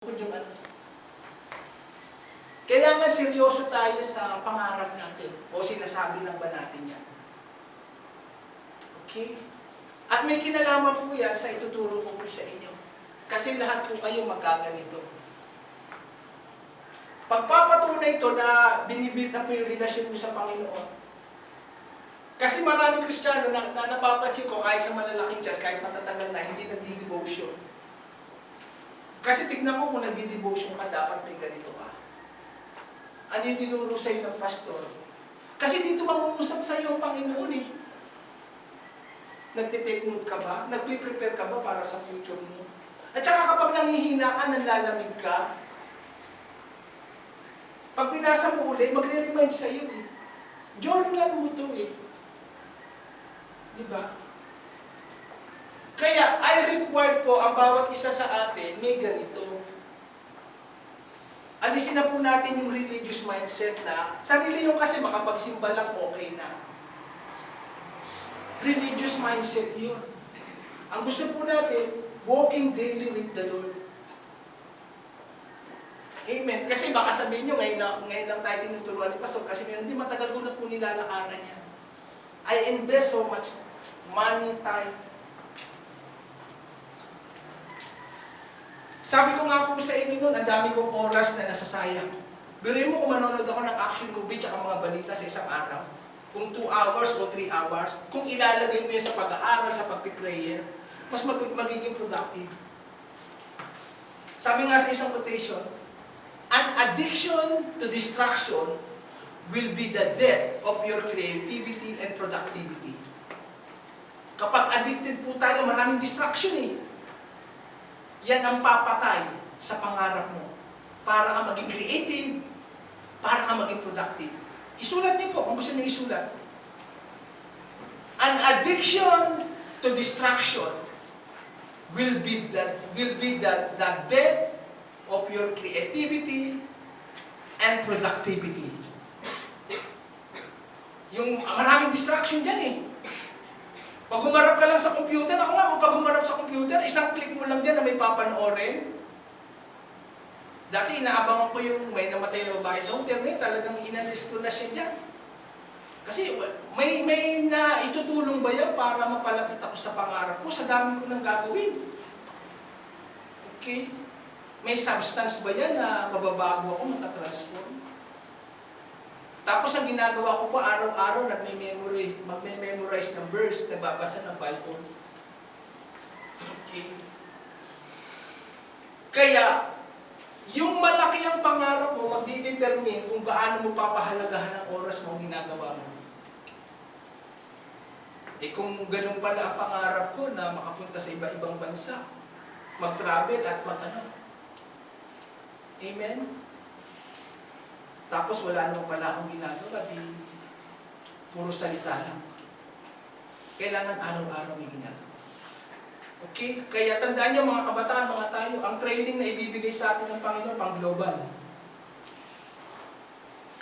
yung ano. Kailangan seryoso tayo sa pangarap natin o sinasabi lang ba natin yan. Okay? At may kinalaman po yan sa ituturo ko po sa inyo. Kasi lahat po kayo magkaganito. Pagpapatunay ito na binibuild na po yung relasyon mo sa Panginoon. Kasi maraming Kristiyano na napapansin ko kahit sa malalaking church, kahit matatagal na, hindi nagdi-devotion. Kasi tignan mo kung nagdi-devotion ka, dapat may ganito ka. Ano yung tinuro sa'yo ng pastor? Kasi dito mangungusap sa'yo ang Panginoon eh. Nagtitake note ka ba? Nagpe-prepare ka ba para sa future mo? At saka kapag nangihina ka, nanlalamig ka, pag pinasa mo uli, magre-remind sa'yo eh. Journal mo to eh. Diba? Kaya, I require po ang bawat isa sa atin, may ganito. Alisin na po natin yung religious mindset na, sarili yung kasi makapagsimba lang okay na. Religious mindset yun. Ang gusto po natin, walking daily with the Lord. Amen. Kasi baka sabihin nyo, ngayon lang tayo tinuturuan ni Pastor, kasi hindi matagal ko na po nilalakaran yan. I invest so much money, time. Sabi ko nga po sa inyo noon, ang dami kong oras na nasasayang. Biruin mo kung manonood ako ng action movie at mga balita sa isang araw. Kung 2 hours o 3 hours, kung ilalagay mo yan sa pag-aaral, sa pag-prayer, mas magiging productive. Sabi nga sa isang quotation, an addiction to distraction will be the death of your creativity and productivity. Kapag addicted po tayo, maraming distraction eh. Yan ang papatay sa pangarap mo. Para ka maging creative, para ka maging productive. Isulat niyo po kung gusto niyo isulat. An addiction to distraction will be the death of your creativity and productivity. Yung maraming distraction dyan eh. Pag humarap ka lang sa computer, ako nga, pag humarap sa computer, isang click mo lang dyan na may papanoorin. Dati inaabangan ko yung may namatay na babae sa hotel, ngayon talagang inalis ko na siya dyan. Kasi may na itutulong ba yan para mapalapit ako sa pangarap ko, sa dami ko nang gagawin? Okay? May substance ba yan na mababago ako, matatransform? Tapos ang ginagawa ko po, araw-araw magme-memorize ng verse, nagbabasa ng Bible. Okay. Kaya, yung malaki ang pangarap mo, magdidetermine kung gaano mo papahalagahan ang oras mo ang ginagawa mo. Eh kung ganun pala ang pangarap ko na makapunta sa iba-ibang bansa, mag-travel at mag-ano. Amen? Tapos wala naman pala akong ginagawa, di puro salita lang. Kailangan araw-araw may ginagawa. Okay? Kaya tandaan niyo mga kabataan, mga tayo, ang training na ibibigay sa atin ng Panginoon pang global.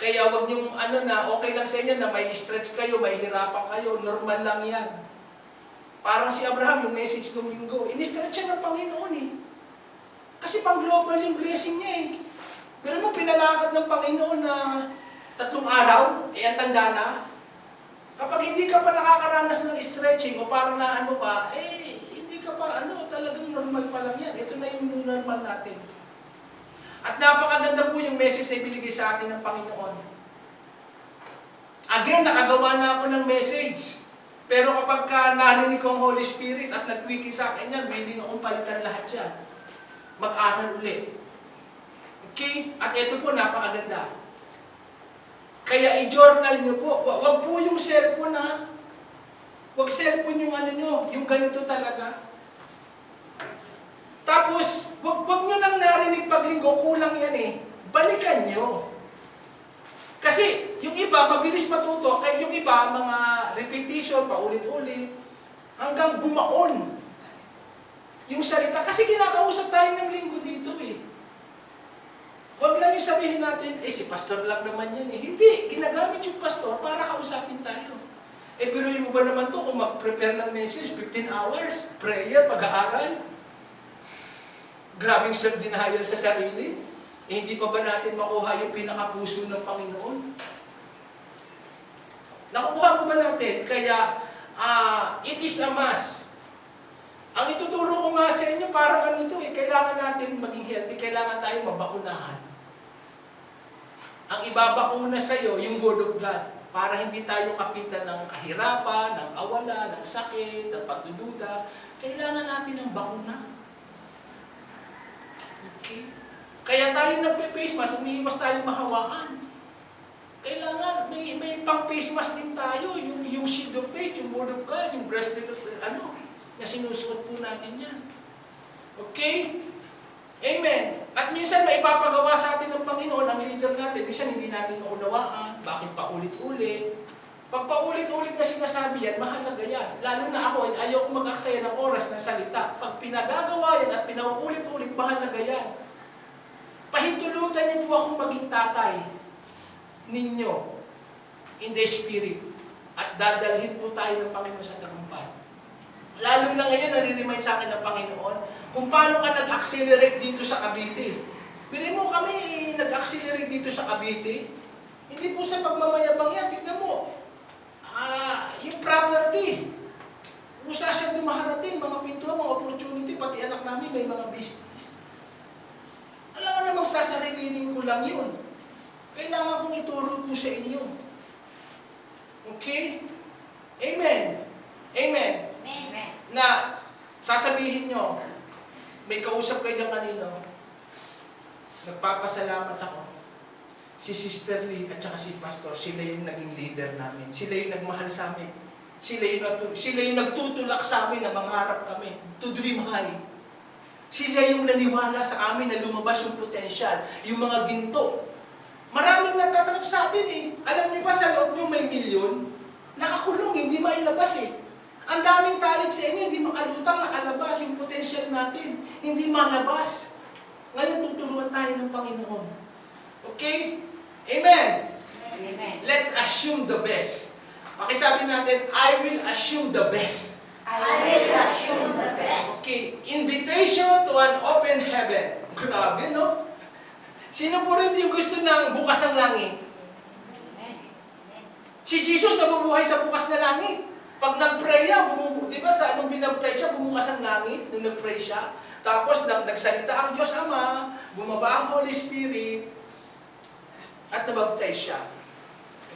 Kaya wag niyong na okay lang sa inyo na may stretch kayo, may hirapan kayo, normal lang yan. Parang si Abraham, yung message ng linggo, in-stretch siya ng Panginoon eh. Kasi pang global yung blessing niya eh. Pero nung pinalakad ng Panginoon na 3 araw, ang tanda na, kapag hindi ka pa nakakaranas ng stretching o parang naano pa, hindi ka pa talagang normal pa lang yan. Ito na yung normal natin. At napakaganda po yung message na ibinigay sa atin ng Panginoon. Again, nakagawa na ako ng message. Pero kapag narinig ko ang Holy Spirit at nag-quickie sa akin yan, willing akong palitan lahat yan. Mag-aral ulit. Okay? At ito po, napakaganda. Kaya i-journal nyo po. Wag po yung cellphone ha. Wag cellphone yung yung ganito talaga. Tapos, wag nyo lang narinig paglinggo, kulang yan eh. Balikan nyo. Kasi, yung iba, mabilis matuto. Kaya yung iba, mga repetition, paulit-ulit, hanggang bumaon. Yung salita. Kasi kinakausap tayo ng linggo dito eh. Huwag lang yung sabihin natin, si pastor lang naman yan eh. Hindi, ginagamit yung pastor para kausapin tayo. Biruin mo ba naman to kung mag-prepare ng message, 15 hours, prayer, pag-aaral? Grabing self-denial sa sarili. Eh, hindi pa ba natin makuha yung pinakapuso ng Panginoon? Nakukuha ko ba natin? Kaya, it is a must. Ang ituturo ko nga sa inyo, parang ano ito eh, kailangan natin maging healthy, kailangan tayo mabakunahan. Ang ibabakuna sa iyo, yung Word of God, para hindi tayo kapitan ng kahirapan, ng kawala, ng sakit, ng pagdududa. Kailangan natin ng bakuna. Okay? Kaya tayo nagpe-face mask, umiiwas tayo mahawaan. Kailangan, may pang-face mask din tayo, yung shield of faith, yung Word of God, yung breastplate of, na sinusuot po natin yan. Okay? Amen. At minsan maipapagawa sa atin ng Panginoon, ang leader natin, minsan hindi natin maunawaan, bakit paulit-ulit. Pag paulit-ulit na sinasabi yan, mahalaga yan. Lalo na ako, ayaw mag-aksaya ng oras ng salita. Pag pinagagawa yan at pinauulit-ulit, mahalaga yan. Pahintulutan niyo po akong maging tatay ninyo in the Spirit. At dadalhin po tayo ng Panginoon sa tagumpay. Lalo na ngayon, nare-remind sa akin ng Panginoon, kung paano ka nag-accelerate dito sa Cavite. Bilhin mo kami, nag-accelerate dito sa Cavite. Hindi po sa pagmamayabang yan. Tignan mo, yung property, usa siyang dumaharating, mga pintuan, mga opportunity, pati anak namin may mga business. Alam ka namang sasarilinin ko lang yun. Kailangan kong ituro po sa inyo. Okay? Amen. Amen. Amen. Na sasabihin nyo, may kausap kayo dyan kanino, nagpapasalamat ako. Si Sister Lee at saka si Pastor, sila yung naging leader namin. Sila yung nagmahal sa amin. Sila yung nagtutulak sa amin na mangarap kami. To dream high. Sila yung naniwala sa amin na lumabas yung potential, yung mga ginto. Maraming nagtatrap sa atin eh. Alam niyo ba sa loob nyo may milyon? Nakakulong, hindi mailabas eh. Ang daming talig sa inyo, hindi makalutang, nakalabas yung potential natin. Hindi malabas. Ngayon tutulungan tayo ng Panginoon. Okay? Amen? Amen. Let's assume the best. Pakisabi natin, I will assume the best. I will assume the best. Okay, invitation to an open heaven. Grabe, no? Sino po rito yung gusto ng bukas ang langit? Si Jesus nabubuhay sa bukas na langit. Pag nag-pray siya, di ba sa anong binabtay siya, bumukas ang langit nung nag-pray siya. Tapos nagsalita ang Diyos Ama, bumaba ang Holy Spirit, at nabaptize siya.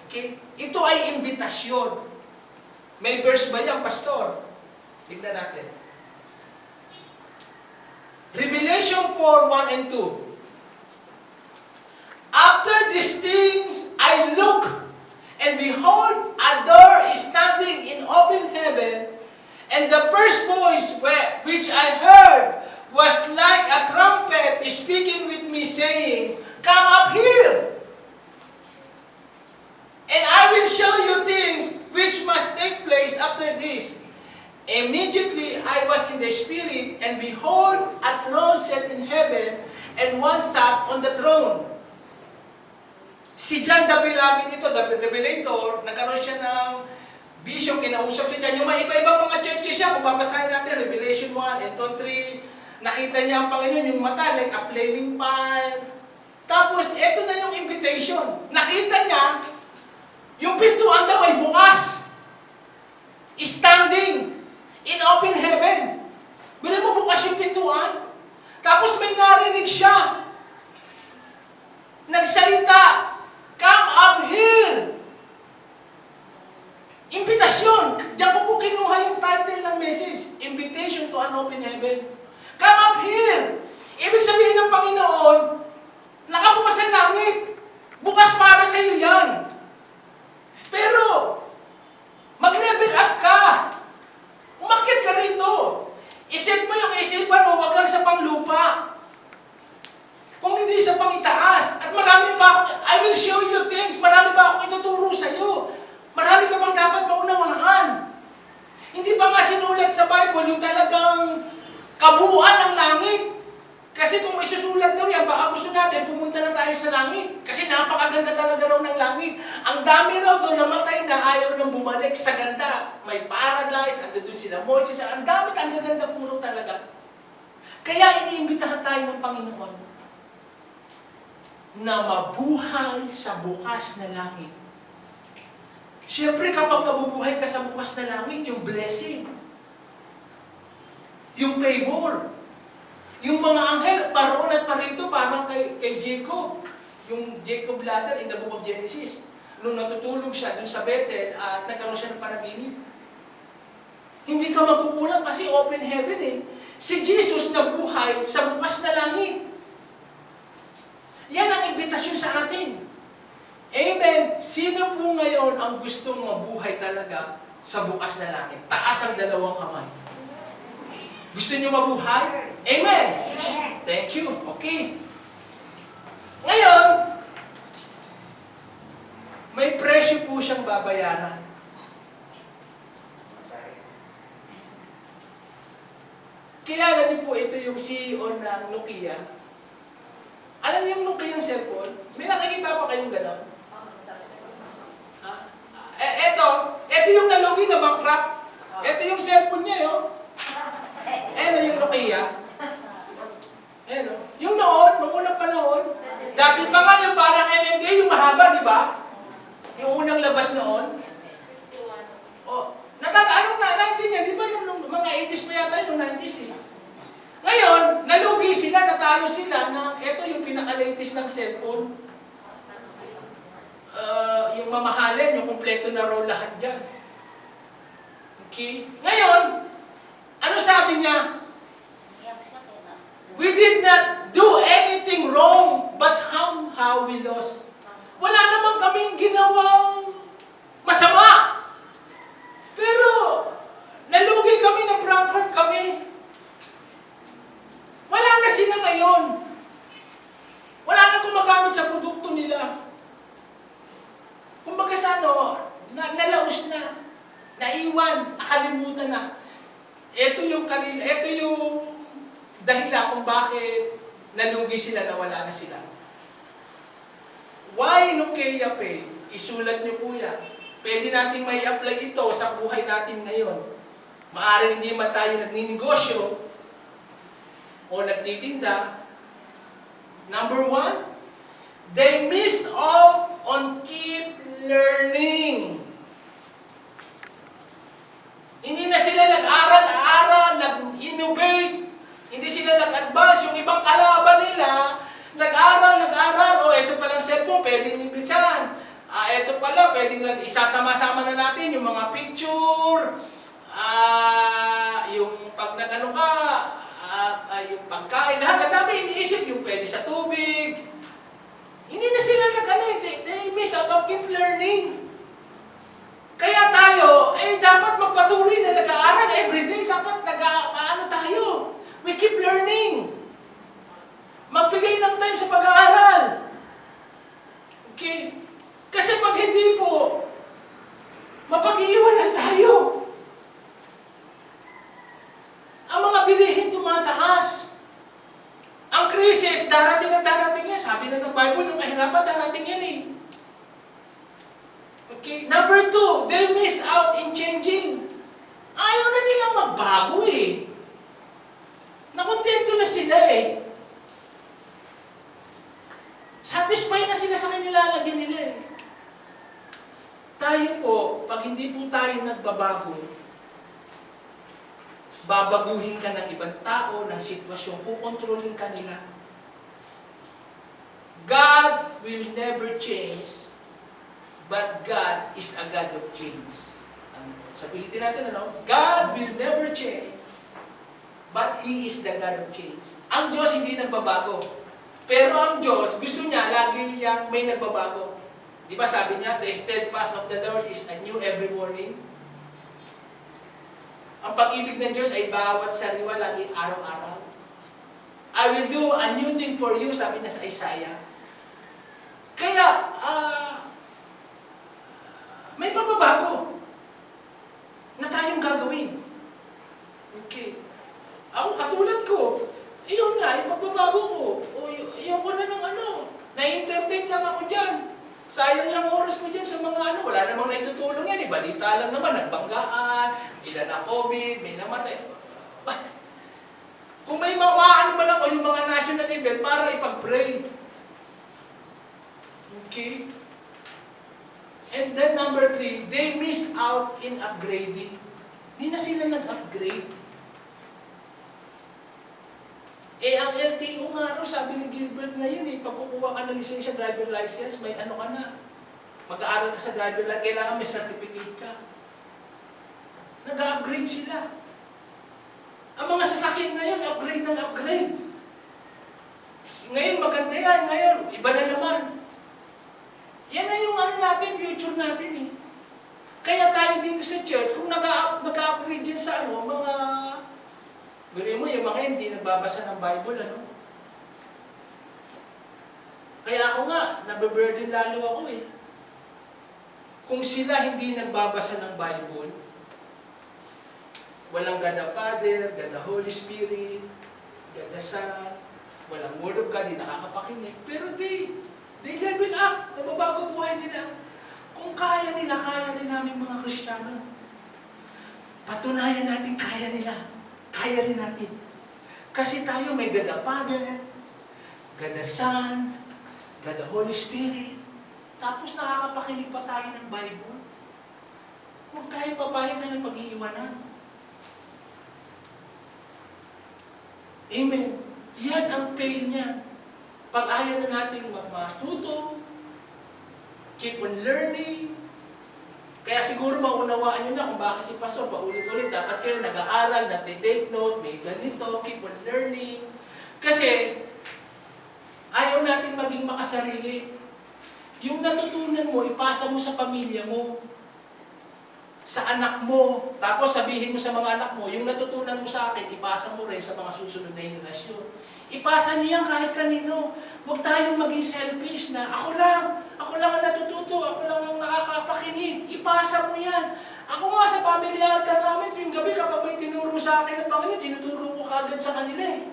Okay? Ito ay imbitasyon. May verse ba yan, Pastor? Tignan natin. Revelation 4:1 and 2. After these things, I look, and behold, a door is standing in open heaven, and the first voice which I heard was like a trumpet speaking with me, saying, Come up here, and I will show you things which must take place after this. Immediately I was in the Spirit, and behold, a throne set in heaven, and one sat on the throne. Si John the Beloved ito, the Revelator, nagkaroon siya ng vision, kinausap siya dyan. Yung mga iba-ibang mga churches siya, kung babasahin natin, Revelation 1 and 3, nakita niya ang Panginoon, yung mata, like a flaming fire. Tapos, eto na yung invitation. Nakita niya, yung pintuan daw ay bukas. Standing in open heaven. Bila mo bukas yung pintuan. Tapos may narinig siya. Nagsalita, Come up here! Imbitasyon. Diyan ko po kinuha yung title ng message. Invitation to an open heaven. Come up here! Ibig sabihin ng Panginoon, nakabukas ang langit. Bukas para sa iyo yan. Pero, mag-level up ka. Umakyat ka rito. Isip mo yung isipan mo, wag lang sa panglupa. Kung hindi sa pangitaas. At marami pa akong, I will show you things, marami pa akong ituturo sa iyo. Marami ka pang dapat maunawaan. Hindi pa nga sinulat sa Bible yung talagang kabuuan ng langit. Kasi kung may susulat daw yan, baka gusto natin pumunta na tayo sa langit. Kasi napakaganda talaga raw ng langit. Ang dami raw doon namatay na ayaw nang bumalik sa ganda. May paradise, ando doon sila Moses. Ang dami, ang ganda puro talaga. Kaya iniimbitahan tayo ng Panginoon na mabuhay sa bukas na langit. Siyempre, kapag nabubuhay ka sa bukas na langit, yung blessing, yung favor, yung mga anghel, paroon at parito, parang kay Jacob, yung Jacob ladder in the book of Genesis. Nung natutulog siya dun sa Bethel at nagkaroon siya ng panaginip. Hindi ka magkukulang kasi open heaven eh. Si Jesus nabuhay sa bukas na langit. Yan ang imbitasyon sa atin. Amen. Sino po ngayon ang gustong mabuhay talaga sa bukas na langit? Taas ang dalawang kamay. Gusto niyo mabuhay? Amen. Amen. Thank you. Okay. Ngayon, may presyo po siyang babayaran. Kilala niyo po ito yung CEO ng Nokia. Alam niyo yung Nokia yung cellphone? May nakikita pa kayong gano'n? Ito yung nalugi na bankrupt. Ito yung cellphone niya, yun. Yung Nokia. Yung noon, nung unang panahon, dati pa nga yung parang MMDA, yung mahaba, di ba? Yung unang labas noon. Anong na 19 yan? Di ba nung mga 80s pa yata yung 90s eh? Ngayon, nalugi sila, natalo sila na ito yung pinaka-latest ng cellphone. Yung mamahalin, yung kumpleto na raw lahat dyan. Okay? Ngayon, ano sabi niya? We did not do anything wrong, but how we lost. Wala naman kaming ginawang masama. Pero, nalugi kami, na-bankrupt kami. Wala na sila ngayon. Wala na gumagamit sa produkto nila. Kumbaga sa nalaos na, naiwan, nakalimutan na. Ito yung dahilan kung bakit nalugi sila, nawala na sila. Why Nokia Pay? Isulat niyo po yan. Pwede nating may apply ito sa buhay natin ngayon. Maaaring hindi man tayo nagninegosyo o nagtitinda. Number 1, they miss out on keep learning. Hindi na sila nag-aral, nag-innovate. Hindi sila nag-advance. Yung ibang kalaban nila, nag-aral. O, ito palang cellphone, pwedeng nimbitsan. Ito pala, pwedeng isasama-sama na natin yung mga picture, yung pag nag-ano ka, yung pagkain, lahat. Ang dami iniisip, yung pwede sa tubig. Hindi na sila they miss out of keep learning. Kaya tayo, dapat magpatuloy na nag-aaral everyday. Dapat tayo. We keep learning. Magbigay ng time sa pag-aaral. Okay? Kasi pag hindi po, mapag-iiwanan tayo. Ang mga bilihin tumataas. Ang krisis, darating at darating yan. Sabi na ng Bible, yung kahirapan, darating yan eh. Okay? Number 2, they miss out in changing. Ayaw na nilang magbago eh. Nakontento na sila eh. Satisfied na sila sa kanilalagyan nila eh. Tayo po, pag hindi po tayo nagbabago, babaguhin ka ng ibang tao, ng sitwasyon, kukontrolin ka nila. God will never change, but God is a God of change. Sabihin natin God will never change, but He is the God of change. Ang Diyos hindi nagbabago. Pero ang Diyos, gusto niya, lagi siyang may nagbabago. Di ba sabi niya, the steadfast of the Lord is anew every morning. Ang pag-ibig ng Diyos ay bawat sariwa, lagi araw-araw. I will do a new thing for you, sabi niya sa Isaiah. Kaya, may pagbabago na tayong gagawin. Okay. Ako, katulad ko, iyon nga, yung pagbabago ko. O, iyon ko na ng na-entertain lang ako dyan. Sayang lang oras ko dyan sa mga wala namang naitutulong yan. Balita lang naman, nagbanggaan, ilan na COVID, may namatay. Kung may mawaano man ako yung mga national event para ipag-pray. Okay? And then number 3, they miss out in upgrading. Di na sila nag-upgrade. Ang LTO nga raw, sabi ni Gilbert ngayon pag kukuha ka ng lisensya, driver license, may ano ka na. Mag-aaral ka sa driver license, kailangan may certificate ka. Nag-upgrade sila. Ang mga sasakyan ngayon, upgrade ng upgrade. Ngayon, maganda yan. Ngayon, iba na naman. Yan na yung ano natin, future natin Kaya tayo dito sa church, kung nag-upgrade yan sa mga... Gawin mo, yung mga hindi nagbabasa ng Bible, Kaya ako nga, nababurden lalo ako Kung sila hindi nagbabasa ng Bible, walang God the Father, God the Holy Spirit, God the Son, walang Word of God, di nakakapakinig. Pero they level up, nababago buhay nila. Kung kaya nila, kaya rin namin mga Kristiyano. Patunayan natin kaya nila. Kaya rin natin. Kasi tayo may God the Father, God the Son, God the Holy Spirit. Tapos nakakapakinig pa tayo ng Bible. Huwag tayo papayag na ng pag-iiwanan. Amen. Yan ang fail niya. Pag ayaw na natin matuto, keep on learning. Kaya siguro maunawaan nyo na kung bakit si Pastor paulit-ulit. Dapat kayo nag-aaral, nag-take note, may ganito, keep on learning. Kasi, ayaw natin maging makasarili. Yung natutunan mo, ipasa mo sa pamilya mo, sa anak mo, tapos sabihin mo sa mga anak mo, yung natutunan mo sa akin, ipasa mo rin sa mga susunod na henerasyon. Ipasa niyo yan kahit kanino. Huwag tayong maging selfish na, ako lang ang natututo, ako lang ang nakakapakinig. Ipasa mo yan. Ako nga sa family altar namin, tuwing gabi kapag may tinuro sa akin ng Panginoon, tinuturo ko kagad sa kanila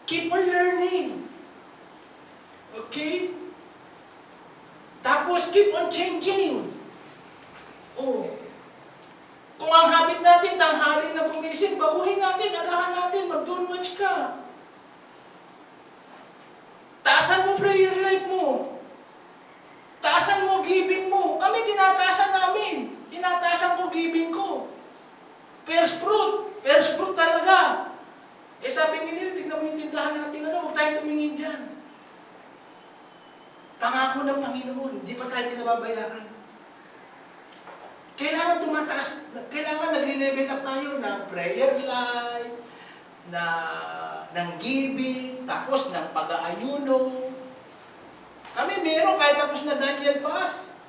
Keep on learning. Okay? Tapos, keep on changing. Kung ang habit natin, tanghali na bumising, baguhin natin, agahan natin, mag-don't watch ka. Taasan mo prayer life mo. Taasan mo giving mo. Kami, tinataasan namin. Tinataasan ko giving ko. First fruit talaga. Sabi nila, tignan mo yung tindahan natin, huwag tayong tumingin dyan. Pangako ng Panginoon, hindi pa tayo pinababayaan. Kailangan tumataas, kailangan nag-level up tayo ng prayer life, ng giving, tapos ng pag-aayuno. Kami meron kahit tapos na Daniel Fast.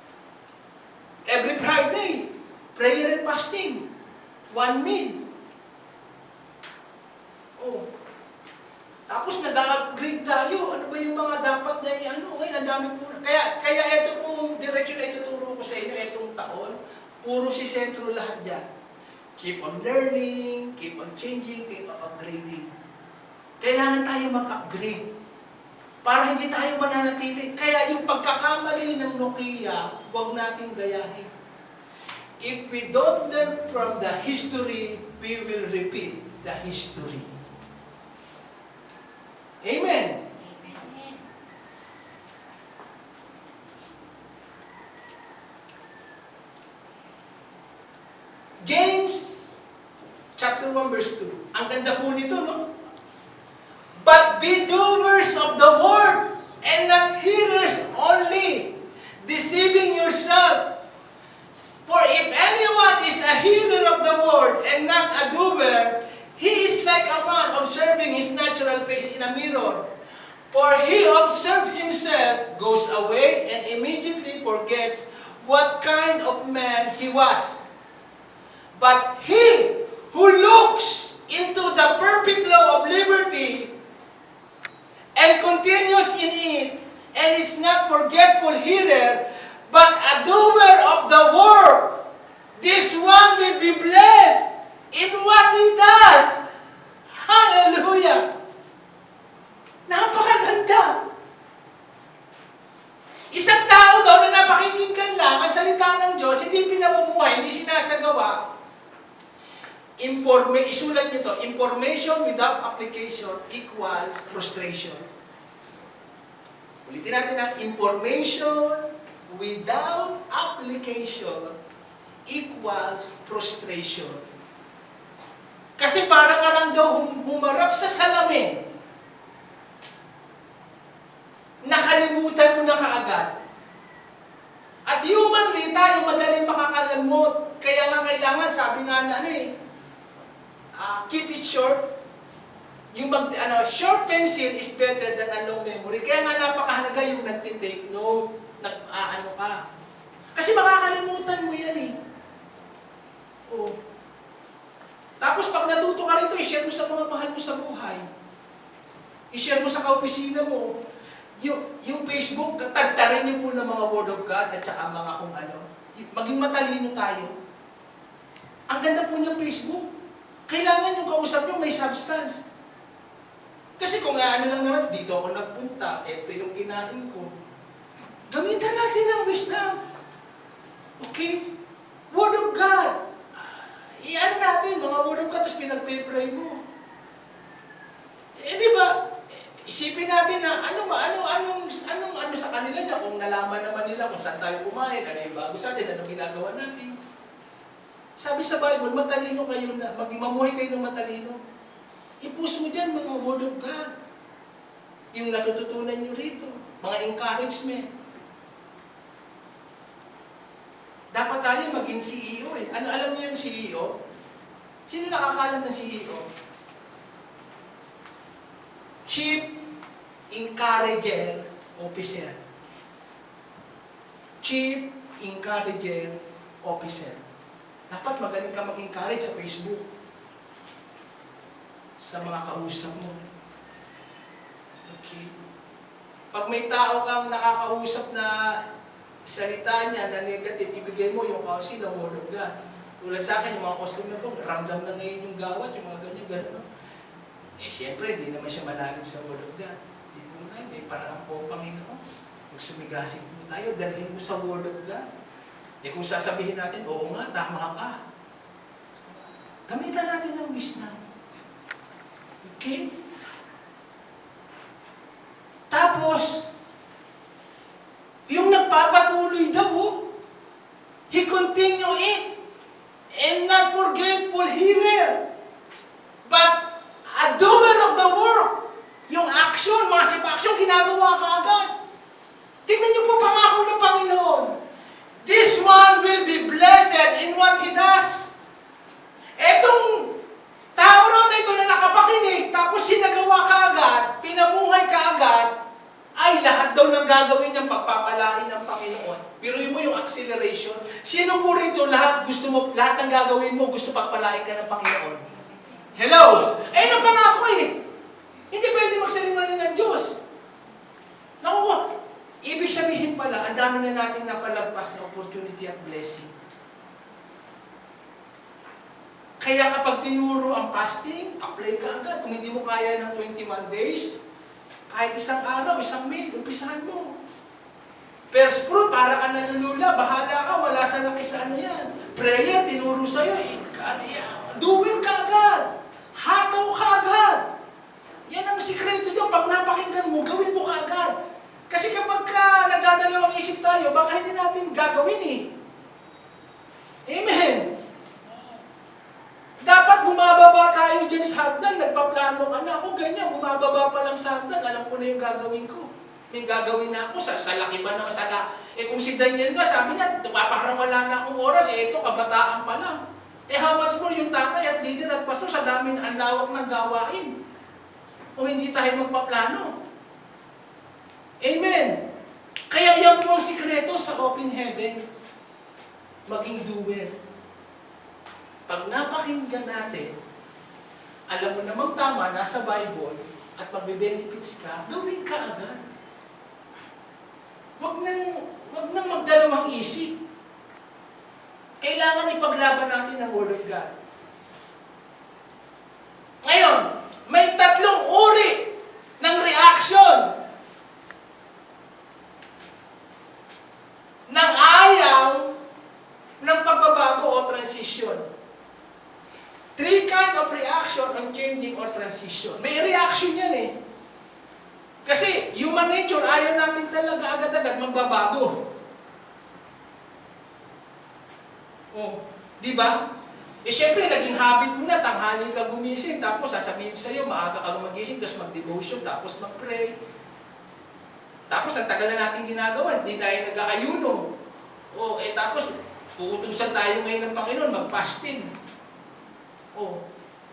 Every Friday, prayer and fasting. 1 meal. Tapos nag-upgrade tayo. Ano ba yung mga dapat na ang dami po. Kaya ito pong direction na ituturo ko sa inyo, itong taon, puro si sentro lahat yan. Keep on learning, keep on changing, keep on upgrading. Kailangan tayo mag-upgrade para hindi tayo mananatili. Kaya yung pagkakamali ng Nokia, huwag nating gayahin. If we don't learn from the history, we will repeat the history. Amen. Amen. James chapter 1 verse 2. Ang ganda po nito, no? But be doers of the word and not hearers only, deceiving yourself. For if anyone is a hearer of the word and not a doer, he is like a man observing his natural face in a mirror. For he observes himself, goes away, and immediately forgets what kind of man he was. But he who looks into the perfect law of liberty and continues in it, and is not forgetful hearer, but a doer of the word, this one will be blessed in what he does. Hallelujah! Napakaganda! Isang tao daw na napakikinggan lang ang salita ng Diyos, hindi pinamumuhay, hindi sinasagawa, isulat nyo to, information without application equals frustration. Ulitin natin na, information without application equals frustration. Kasi para ka lang daw humarap sa salamin, nakalimutan mo na kaagad. At humanly, tayo madaling makakalimot. Kaya nga kailangan, sabi nga na keep it short. Short pencil is better than a long memory. Kaya nga napakahalaga yung nagtitake note, ka. Kasi makakalimutan mo yan eh. Oh. Tapos pag natuto ka rito, i-share mo sa mga mahal mo sa buhay. I-share mo sa kaopisina mo. Yung Facebook, tagtarin niyo po ng mga Word of God at saka mga kung ano. Maging matalino tayo. Ang ganda po niyang Facebook. Kailangan yung kausap niyo may substance. Kasi kung ano lang naman, dito ako nagpunta, ito yung kinain ko. Gamitan natin ang wisdom. Okay? Word of God. I-ano natin, mga Word of God, tapos pinag-pray mo. Di ba? Isipin natin na anong sa kanila niya, kung nalaman naman nila kung saan tayo kumain, ano yung bago sa atin, anong ginagawa natin. Sabi sa Bible, matalino kayo na, mamuhay kayo ng matalino. I-push mo dyan mga Word of God. Yung natututunan nyo rito, mga encouragement. Dapat tayo maging CEO eh. Alam mo yung CEO? Sino nakakalam ng CEO? Chief Encourager Officer. Chief Encourager Officer. Dapat magaling ka mag-encourage sa Facebook. Sa mga kausap mo. Okay? Pag may tao kang nakakausap na salita niya na negative, ibigay mo yung counsel ng Word of God. Tulad sa akin, yung mga customer ko, ramdam na ngayon yung gawat, yung mga ganyan, gano'n. Siyempre, hindi naman siya malalim sa Word of God. Hindi po na, may parang po, Panginoon. Kung sumigasig po tayo, dalhin mo sa Word of God. Kung sasabihin natin, oo nga, tama ka. Gamitan natin ng wisdom. Okay? Tapos, yung nagpapatuloy daw, he continue it, and not forgetful hearer, but a doer of the work. Yung action, massive action, ginagawa ka agad. Tingnan niyo po pangako ng Panginoon. This one will be blessed in what he does. Etong tao raw na ito na nakapakinig, tapos sinagawa ka agad, pinamuhay ka agad, ay lahat daw ng gagawin niyang pagpapalain ng Panginoon. Biruin mo yung acceleration. Sino po rito lahat ng gagawin mo gusto pagpalain ka ng Panginoon? Hello? Ang pangako eh. Hindi pwede magsalimali ng Diyos. Naku, ibig sabihin pala, ang dami na nating napalagpas na opportunity at blessing. Kaya kapag tinuro ang fasting, apply ka agad. Kung hindi mo kaya ng 21 days, kahit isang araw, isang meal, umpisahan mo. First fruit, para ka nalulula, bahala ka, wala sa laki sa ano yan. Prayer, tinuro sa'yo, doer ka agad. Hataw ka agad. Yan ang sikreto dyan. Pag napakinggan mo, gawin mo ka agad. Kasi kapag nagdadalawang isip tayo, baka hindi natin gagawin eh. Amen. Dapat bumababa tayo dyan sa hagdan, nagpaplano ka na. Ako ganyan, bumababa pa lang sa hagdan, alam ko na yung gagawin ko. May gagawin na ako, sa laki ba na, kung si Daniel nga, sabi niya, parang wala na akong oras, eto, kabataan pa lang. How much more yung tatay at leader at pastor sa dami ang lawak ng gawain. O hindi tayo magpaplano. Amen. Kaya yan po ang sikreto sa open heaven. Maging doer. Pag napakinggan natin, alam mo namang tama, nasa Bible, at magbe-benefits ka, gawin ka agad. Huwag nang magdalawang isip. Kailangan ipaglaban natin ang Word of God. Ngayon, may tatlong uri ng reaction ng ayaw ng pagbabago o transition. Three kinds nature, ayaw natin talaga agad-agad magbabago. Oh, di ba? Eh syempre, naging habit mo na, tanghali ka gumising, tapos sasabihin sa'yo, maaga ka magising, tapos mag-devotion, tapos mag-pray. Tapos ang tagal na natin ginagawa, hindi tayo nag-aayuno. Oh, eh tapos, uutusan tayo ngayon ng Panginoon, mag-fasting. Oh,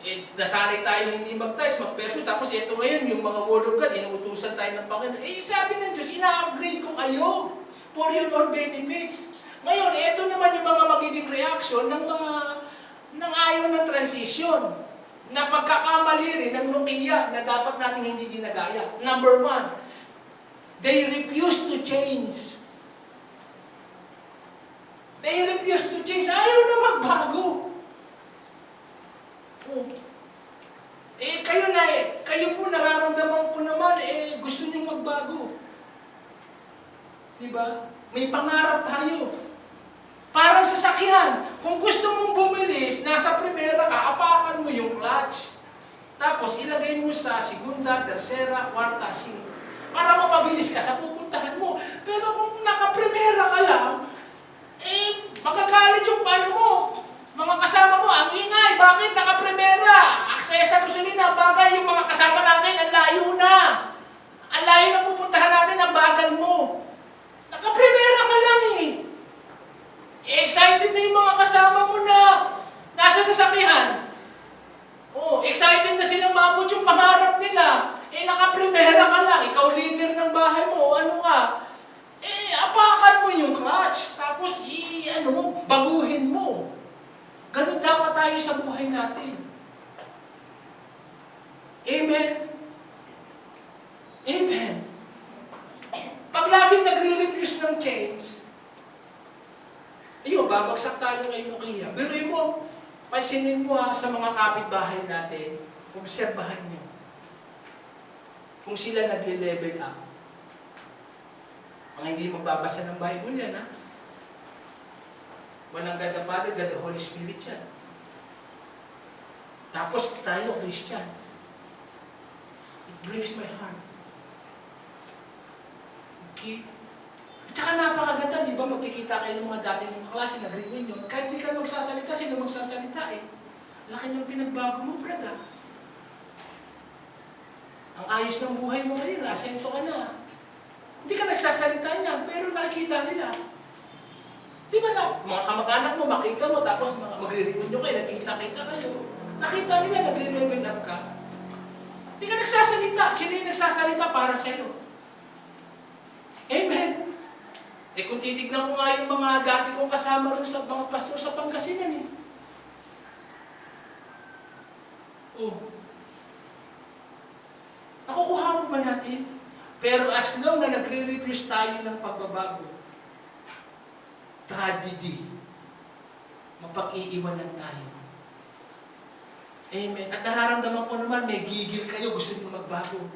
eh nasanay tayo hindi mag-tithes, mag-perso, tapos ito ngayon, yung mga word of God, inuutusan tayo ng Panginoon. Eh sabi ng Diyos, ina-upgrade ko kayo for your own benefits. Ngayon, ito naman yung mga magiging reaction ng mga nang ayaw ng transition, na pagkakamali rin ng Nokia na dapat natin hindi ginagaya. Number 1, they refuse to change. They refuse to change. Ayaw na magbago. Oh. Eh, kayo po nararamdaman ko naman, eh, gusto niyo magbago. Diba? May pangarap tayo. Parang sasakyan. Kung gusto mong bumilis, nasa primera ka, apakan mo yung clutch. Tapos ilagay mo sa segunda, tercera, kwarta, singko. Para mapabilis ka sa pupuntahan mo. Pero kung naka-primera ka lang, eh, magagalit yung pano mo. Mga kasama mo, ang ingay, bakit naka-primera? Aksaya sa gasolina, bagay yung mga kasama natin, ang layo na. Ang layo na pupuntahan natin, ang bagal mo. Naka-primera ka lang eh. Excited na yung mga kasama mo na nasa sasakyan. Oh, excited na silang maabot yung pangarap nila. Eh, naka-primera ka lang. Ikaw leader ng bahay mo o ano ka. Eh, apakan mo yung clutch. Tapos, baguhin mo. Ganun dapat tayo sa buhay natin. Amen? Amen. Pag laging nagre-refuse ng change, ayun, babagsak tayo kay Nokia. Biruin mo, pansinin mo sa mga kapitbahay natin, obserbahan nyo. Kung sila nagle-level up. Mga hindi magbabasa ng Bible yan, ha? Walang God the Father, God the Holy Spirit yan. Tapos tayo, Christian. It breaks my heart. Okay? At saka napakaganda, di ba? Magkikita kayo ng mga dating mong klase, nag-reunion. Kahit di ka magsasalita, sino magsasalita eh. Laki ng pinagbago mo, brada. Ang ayos ng buhay mo ngayon, asenso ka na. Hindi ka nagsasalita niyan, pero nakikita nila. Di ba na, mga kamag-anak mo, makita mo, tapos magre-reunion kayo, nakita kayo. Nakita nila, nagre-level up ka. Hindi ka nagsasalita. Sino yung nagsasalita para sa'yo? Amen. Eh kung titignan ko nga yung mga dati kong kasama rin sa mga pastor sa Pangasinan eh. Oh. Nakukuha mo ba natin? Pero as long na nagre-refuse tayo ng pagbabago, tragedy, mapag-iiwanan tayo. Amen. At nararamdaman ko naman, may gigil kayo, gusto niyo magbago.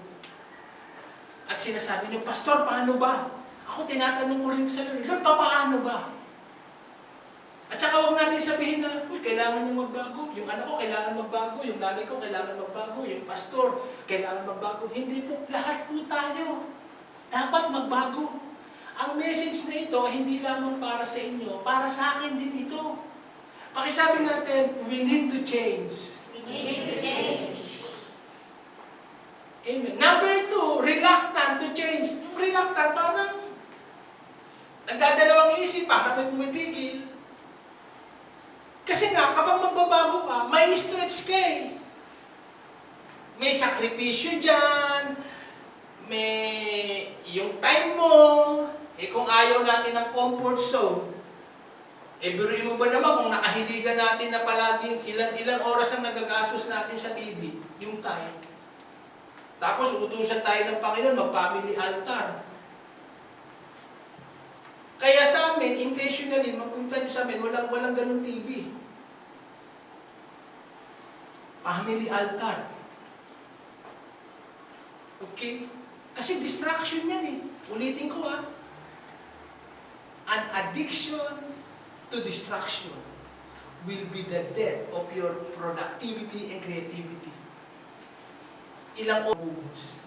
At sinasabi niyo, Pastor, paano ba? Ako tinatanong ko rin sa Lord, Lord, paano ba? At saka huwag natin sabihin na, uy, kailangan niya magbago. Yung anak ko, kailangan magbago. Yung nanay ko, kailangan magbago. Yung pastor, kailangan magbago. Hindi po, lahat po tayo. Dapat magbago. Ang message na ito, hindi lamang para sa inyo, para sa akin din ito. Pakisabi natin, we need to change. We need to change. Amen. Number 2, reluctant to change. Yung reluctant, parang nagdadalawang isip, para may pumipigil. Kasi nga, kapag magbabago ka, may stretch ka eh. May sakripisyo dyan, may yung time mo, eh kung ayaw natin ng comfort zone, eh biruin mo ba naman kung nakahiligan natin na palaging ilan oras ang nagagastos natin sa TV, yung time. Tapos utusan tayo ng Panginoon, mag-family altar. Kaya sa amin, intentionally, mapunta nyo sa amin, walang ganun TV. Family altar. Okay? Kasi distraction yan eh. Ulitin ko An addiction to distraction will be the death of your productivity and creativity. Ilang ubus.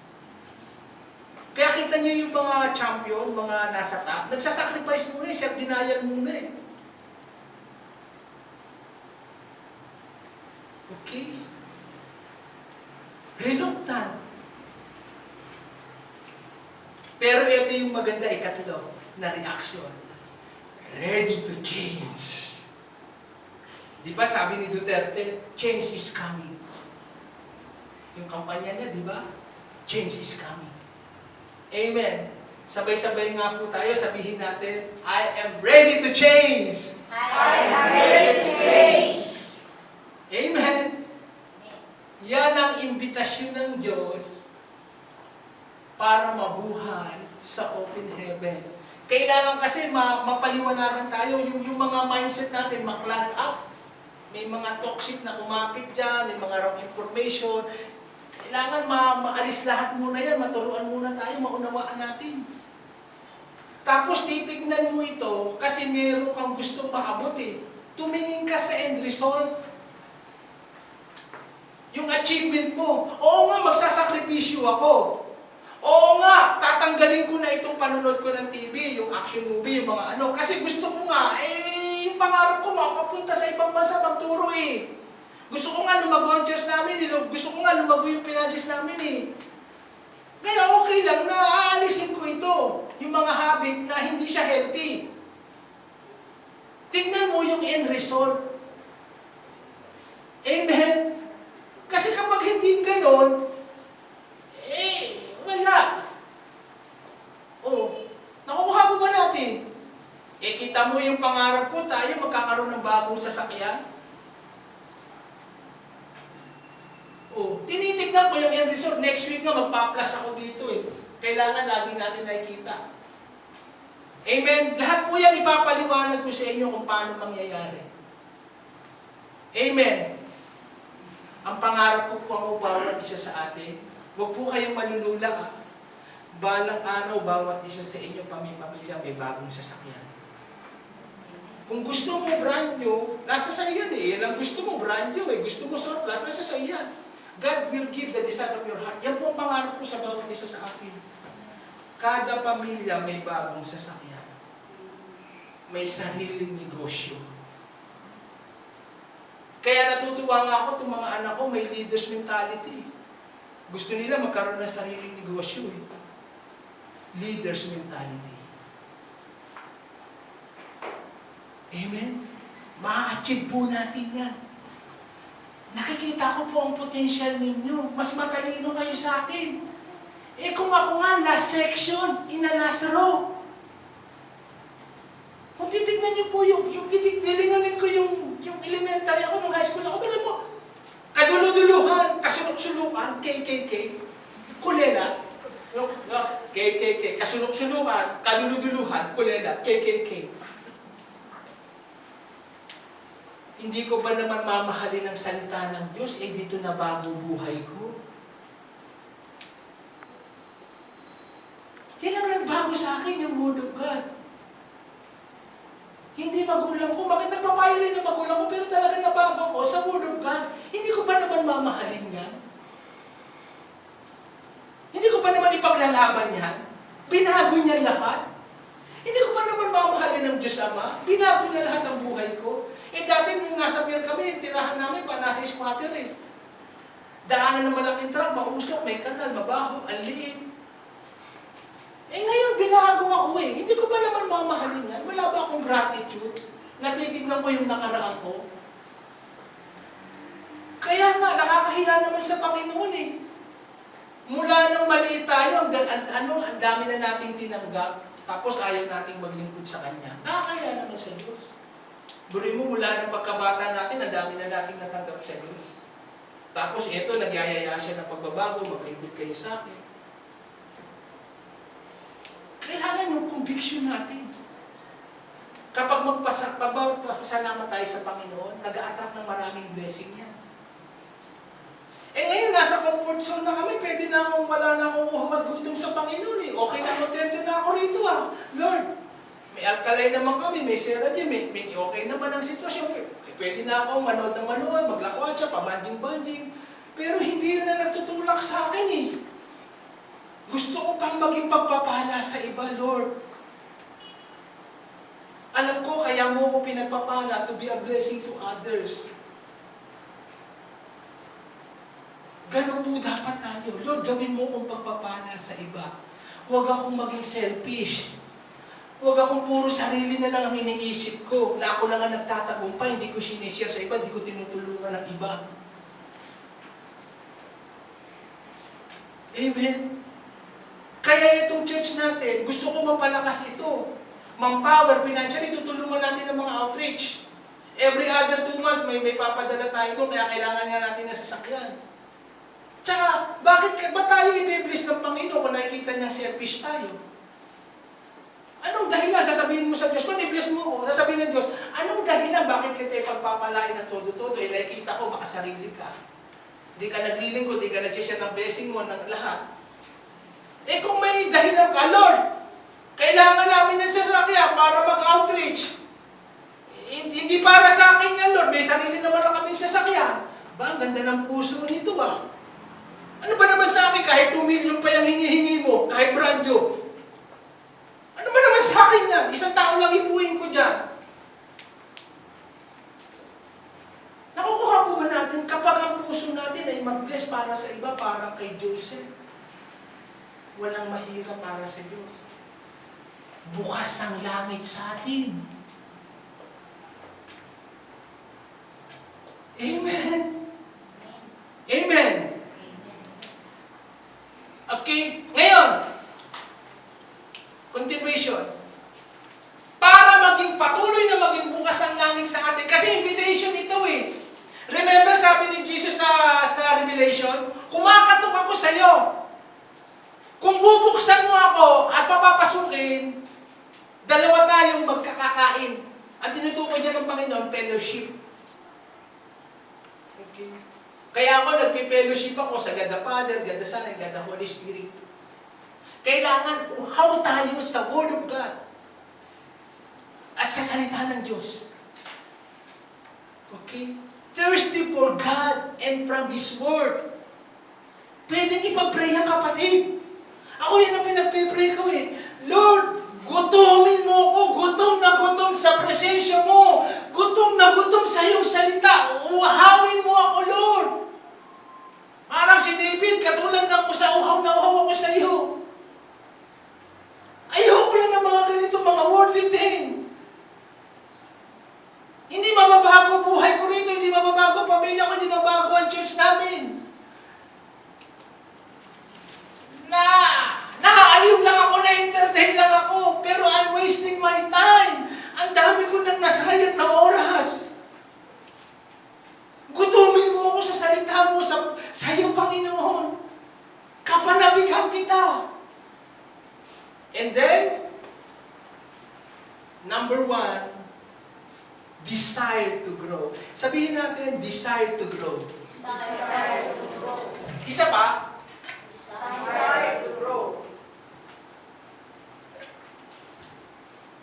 Kaya kita tignan niyo yung mga champion, mga nasa top, nagsasacrifice muna, self-denial muna eh. Okay? Reluctant. Pero ito yung maganda, ikatlo, na reaction. Ready to change. Di ba sabi ni Duterte, change is coming. Yung kampanya niya, di ba? Change is coming. Amen. Sabay-sabay nga po tayo, sabihin natin, I am ready to change. I am ready to change. Amen. Yan ang imbitasyon ng Diyos para mabuhay sa open heaven. Kailangan kasi mapaliwanagan tayo, yung mga mindset natin, ma-clog up. May mga toxic na kumapit dyan, may mga wrong information. Kailangan maalis lahat muna yan, maturuan muna tayo, maunawaan natin. Tapos titignan mo ito kasi meron kang gustong maabot eh. Tumingin ka sa end result. Yung achievement mo. Oo nga, magsasakripisyo ako. Oo nga, tatanggalin ko na itong panonood ko ng TV, yung action movie, yung mga ano. Kasi gusto ko nga, yung pangarap ko makapunta sa ibang bansa magturo eh. Gusto ko nga lumago ang church namin, gusto ko nga lumago yung finances namin eh. Kaya okay lang na aalisin ko ito. Yung mga habit na hindi siya healthy. Tingnan mo yung end result. Amen? Kasi kapag hindi ganon, wala. Nakukuha mo ba natin? Kita mo yung pangarap ko, tayo magkakaroon ng bagong sasakyan. Tinitignan ko yung end result. Next week nga, magpa-plus ako dito eh. Kailangan lagi natin nakikita. Amen? Lahat po yan ipapaliwanag ko sa inyo kung paano mangyayari. Amen? Ang pangarap ko po bawat isa sa atin, huwag po kayong malulula. Balang araw, bawat isa sa inyo, pamilya, may bagong sasakyan. Kung gusto mo brand new, nasa sa yan eh. Yan ang gusto mo, brand new eh. Gusto mo surplus, nasa sa yan. God will give the desire of your heart. Yan po ang pangarap ko sa bawat isa sa akin. Kada pamilya may bagong sasakyan. May sariling negosyo. Kaya natutuwa nga ako itong mga anak ko, may leaders mentality. Gusto nila magkaroon ng sariling negosyo eh. Leaders mentality. Amen? Ma-achieve po natin yan. Nakikita ko po ang potential ninyo. Mas matalino kayo sa akin. Kung ako nga, last section, in a last row. Kung titignan niyo po dilinganin ko yung elementary ako nung high school ako, ganun mo, kaduluduluhan, kasuluk-sulukan, KKK, kulela, KKK, kasuluk-sulukan, kaduluduluhan, kulela, KKK. Hindi ko ba naman mamahalin ang salita ng Diyos? Dito na bago buhay ko. Yan naman ang bago sa akin, yung Word of God. Hindi magulang ko. Bakit nagpapayo rin ng magulang ko, pero talaga nabago ako sa Word of God. Hindi ko ba naman mamahalin yan? Hindi ko ba naman ipaglalaban yan? Binago niya lahat? Hindi ko ba naman mamahalin ng Diyos Ama? Binago niya lahat ang buhay ko. Dati nung nasa pier kami, tirahan namin pa, nasa squatter eh. Daanan ng malaking truck, mausok, may kanal, mabaho, ang liit. Ngayon, binago ako eh. Hindi ko ba naman mamahalin yan? Wala ba akong gratitude? Natitignan ko yung nakaraan ko? Kaya nga, nakakahiya naman sa Panginoon eh. Mula nang maliit tayo, ang dami na nating tinanggap, tapos ayaw nating maglingkod sa Kanya. Nakakahiya naman sa Diyos. Burin mo, mula ng pagkabata natin, ang dami na nating natanggap sa Diyos. Tapos ito, nagyayaya siya ng pagbabago, maglingkod kayo sa akin. Kailangan yung conviction natin. Kapag magpasalamat tayo sa Panginoon, nag-a-attract ng maraming blessing yan. Ngayon, nasa comfort zone na kami, pwede na akong wala na akong uhumad gutom sa Panginoon eh. Okay na, contento na ako rito ah. Lord, may alkalay naman kami, may Sera G, may okay naman ang sitwasyon. Pwede na akong manood ng manood, maglakwatsa, pabanding-banding. Pero hindi na nagtutulak sa akin eh. Gusto ko pang maging pagpapala sa iba, Lord. Alam ko, kaya mo ko pinagpapala to be a blessing to others. Ganun po dapat tayo. Lord, gawin mo kong pagpapala sa iba. Huwag akong maging selfish. Huwag akong puro sarili na lang ang iniisip ko, na ako lang ang nagtatagumpay, hindi ko sinishare sa iba, hindi ko tinutulungan ng iba. Amen? Kaya itong church natin, gusto ko mapalakas ito. Mang-power, financially, tutulungan natin ng mga outreach. Every other 2 months, may papadala tayo doon, kaya kailangan nga natin ng sasakyan. Tsaka, ba tayo i-bless ng Panginoon kung nakikita niyang selfish tayo? Anong dahilan? Sasabihin mo sa Diyos, kung i-bless mo ako, sasabihin ng Diyos, anong dahilan? Bakit kita ipagpapalain ng todo-todo? Nakikita ko, makasarili ka. Hindi ka naglilingkod, hindi ka nag-share ng blessing mo, ng lahat. Kung may dahilan ka, Lord, kailangan namin ng sasakyan para mag-outreach. Hindi para sa akin yan, Lord. May sarili naman na kami sasakyan. Ba, ang ganda ng puso nito ba? Ano ba naman sa akin kahit 2 million pa yung hinihingi mo, kahit brand new? Ano ba naman sa akin yan? Isang tao lang ipuin ko dyan. Nakukuha po ba natin kapag ang puso natin ay mag-bless para sa iba, parang kay Joseph? Walang mahirap para sa Diyos. Bukas ang langit sa atin. Amen. Amen. Okay, ngayon, continuation. Para maging patuloy na maging bukas ang langit sa atin. Kasi invitation ito eh. Remember, sabi ni Jesus sa Revelation, kumakatok ako sa iyo. Kung bubuksan mo ako at papapasukin, dalawa tayong magkakakain. At tinutukoy niya ng Panginoon, fellowship. Okay. Kaya ako nagpi-fellowship ako sa God the Father, God the Son, and God the Holy Spirit. Kailangan uhaw tayo sa Word of God at sa salita ng Diyos. Okay? Thirsty for God and from His Word. Pwedeng ipag-pray ang kapatid. Ako yan ang pinag-pray ko eh. Lord, gutumin mo ako, gutom na gutom sa presensya mo, gutom na gutom sa iyong salita, uhawin mo ako, Lord. Parang si David, katulad ng uhaw na uhaw ako sa iyo. Ayoko lang ng mga ganito, mga worldly thing. Hindi mababago buhay ko rito, hindi mababago pamilya ko, hindi mababago ang church namin. Nakaaliw lang ako, na-entertain lang ako, pero I'm wasting my time. Ang dami ko nang nasayang na oras. Gutumin mo ako sa salita mo, sa iyong Panginoon. Kapanabigan kita. And then, number 1, desire to grow. Sabihin natin, desire to grow. Desire to grow. Isa pa? Desire to grow.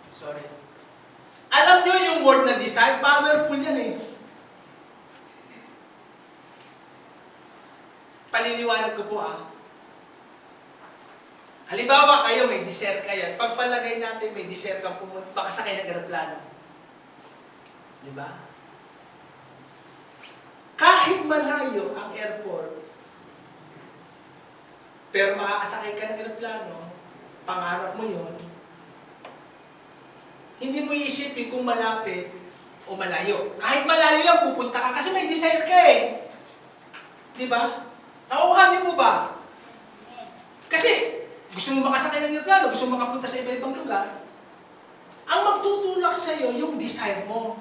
Sorry. Alam nyo yung word na desire, powerful yan eh. Paliliwanag ko po Halimbawa kayo, may desire kayo. Pagpalagay natin, may desire kang pumunta, baka sakay ng aeroplano. Diba? Kahit malayo ang airport, pero makakasakay ka ng aeroplano, pangarap mo yon. Hindi mo iisipin kung malapit o malayo. Kahit malayo yan, pupunta ka kasi may desire ka eh. Diba? Nakukuhanin mo ba? Kasi, gusto mo makasakay ng aeroplano, gusto mo makapunta sa iba-ibang lugar, ang magtutulak sa'yo yung desire mo.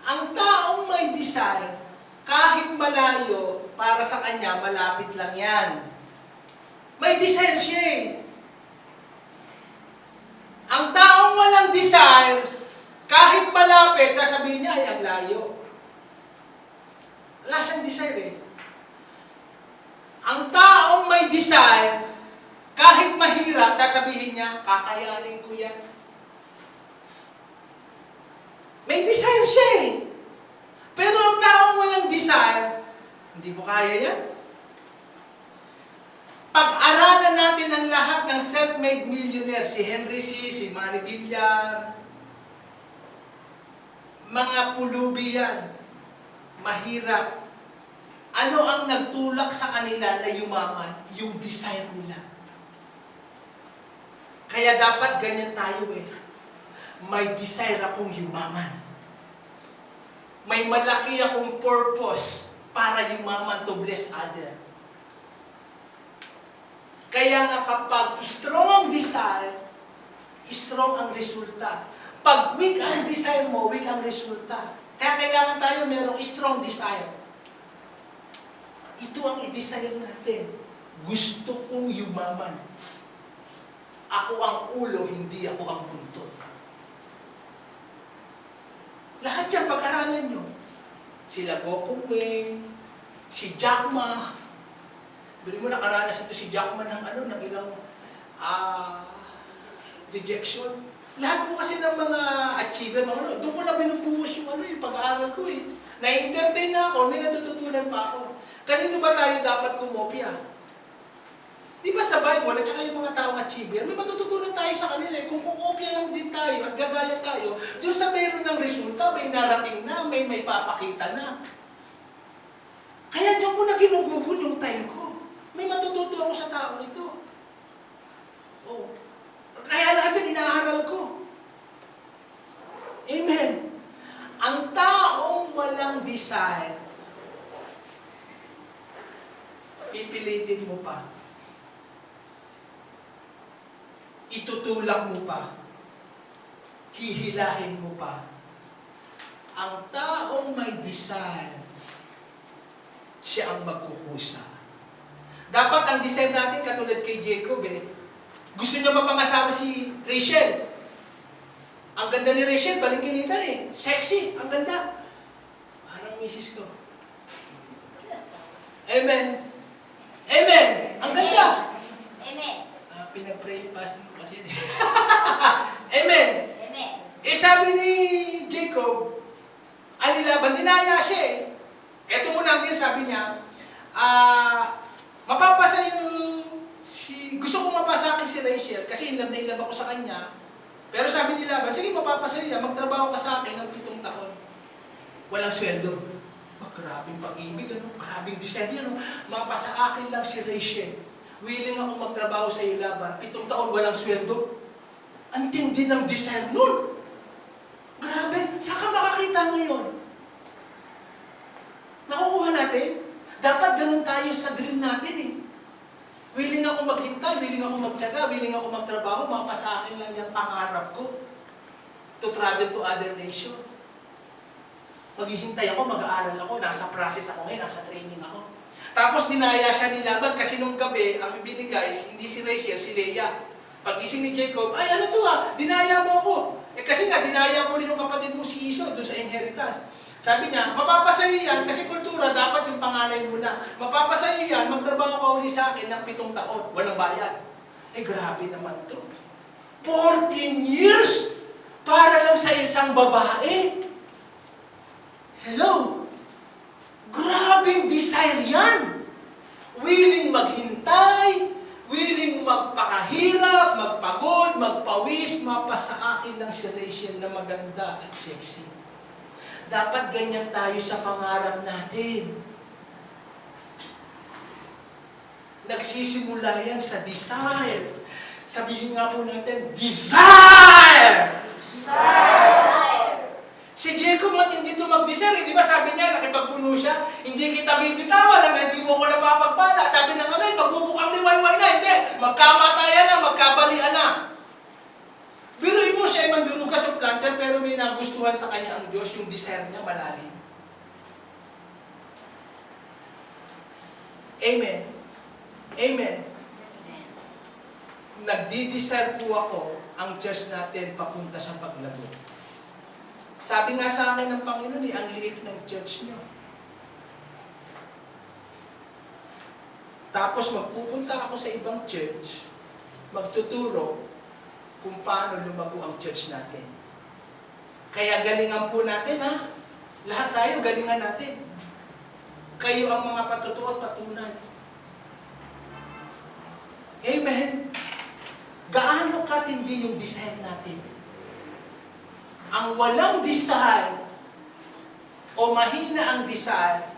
Ang taong may desire, kahit malayo, para sa kanya, malapit lang yan. May desire siya eh. Ang taong walang desire, kahit malapit, sasabihin niya ay ang layo. Wala siyang desire eh. Ang taong may desire, kahit mahirap, sasabihin niya, kakayanin ko yan. May desire siya eh. Pero ang taong walang desire, hindi ko kaya yan. Pag-aralan natin lahat ng self-made millionaire, si Henry C., si Manny Villar, mga pulubi yan, mahirap. Ano ang nagtulak sa kanila na yumaman? Yung desire nila. Kaya dapat ganyan tayo eh. May desire akong yumaman. May malaki akong purpose para yumaman to bless other. Kaya nga kapag strong ang desire, strong ang resulta. Pag weak ang desire mo, weak ang resulta. Kaya kailangan tayo merong strong desire. Ito ang i-desire natin. Gusto kong yumaman. Ako ang ulo, hindi ako ang buntot. Lahat yan, pag-aralan nyo. Sila Gokong Wei, si Jack Ma. Bili mo nakaranas ito si Jack Ma ng ilang rejection. Lahat po kasi ng mga achiever, doon ko na binubuhos yung pag-aaral ko eh. Na-entertain na ako, may natututunan pa ako. Kanino ba tayo dapat kumopya? Di ba sa Bible, at saka yung mga taong achiever, may matututunan tayo sa kanila eh. Kung kukopya lang din tayo at gagaya tayo, doon sa meron ng resulta, may narating na, may papakita na. Kaya diyan ko na ginugugol yung time ko. May matututo ako sa taong ito. Oh. Kaya lahat yan inaaral ko. Amen. Ang taong walang desire, pipilitin mo pa. Itutulak mo pa. Hihilahin mo pa. Ang taong may desire, siya ang magkukusa. Dapat ang desire natin katulad kay Jacob gusto niya mapangasawa si Rachel. Ang ganda ni Rachel, balingkinitan Sexy, ang ganda. Parang misis ko. Amen. Amen. Ang ganda. Amen. Pinag-pray fast mo kasi. Amen. Amen. Sabi ni Jacob, Laban, dinaya siya Eto muna ang sabi niya, mapapasa gusto kong mapasa akin si Rachel kasi in love ako sa kanya. Pero sabi ni Laban, sige mapapasa niya, magtrabaho ka sa akin ng 7 taon. Walang sweldo. Grabing pag-ibig, grabing desire yan. Mapasa akin lang si Rachel. Willing ako magtrabaho sa iyo, Laban. 7 taon, walang sweldo. Ang tindi ng desire nun. Grabe, saan ka makakita ngayon? Nakukuha natin? Dapat ganun tayo sa dream natin Willing ako maghintay, willing ako magtiyaga, willing ako magtrabaho, mapasa akin lang yung pangarap ko. To travel to other nation. Maghihintay ako, mag-aaral ako, nasa process ako ngayon, nasa training ako. Tapos dinaya siya ni Laban kasi nung gabi, ang ibinigay, hindi si Rachel, si Leah. Pag-ising ni Jacob, ay ano to dinaya mo ako. Kasi nga, dinaya mo rin yung kapatid mo si Esau doon sa inheritance. Sabi niya, mapapasayo yan kasi kultura, dapat yung panganay muna. Mapapasayo yan, magtrabaho ka uli sa akin ng 7 taon, walang bayad. Grabe naman to. 14 years para lang sa isang babae. Hello? Grabing desire yan. Willing maghintay, willing magpakahirap, magpagod, magpawis, mapasa akin lang si Rachel na maganda at sexy. Dapat ganyan tayo sa pangarap natin. Nagsisimula yan sa desire. Sabihin nga po natin, desire! Desire! Si Jacob matindi ito mag-desire. Di ba sabi niya, nakipagpuno siya, hindi kita bibitawan hanggang hindi mo ko napapagpala. Sabi ng anay, magbubukang liwayway na. Hindi, magkamatayan na, magkabalian na. Biruin mo siya ay mandurugas o planter, pero may nagustuhan sa kanya ang Diyos, yung desire niya malalim. Amen. Amen. Nagdi-desire po ako ang church natin papunta sa paglago. Sabi nga sa akin ng Panginoon ang liit ng church niyo. Tapos magpupunta ako sa ibang church, magtuturo kung paano lumago ang church natin. Kaya galingan po natin Lahat tayo galingan natin. Kayo ang mga patutuo at patunay. Amen. gaano katindi yung desire natin. Ang walang desire o mahina ang desire,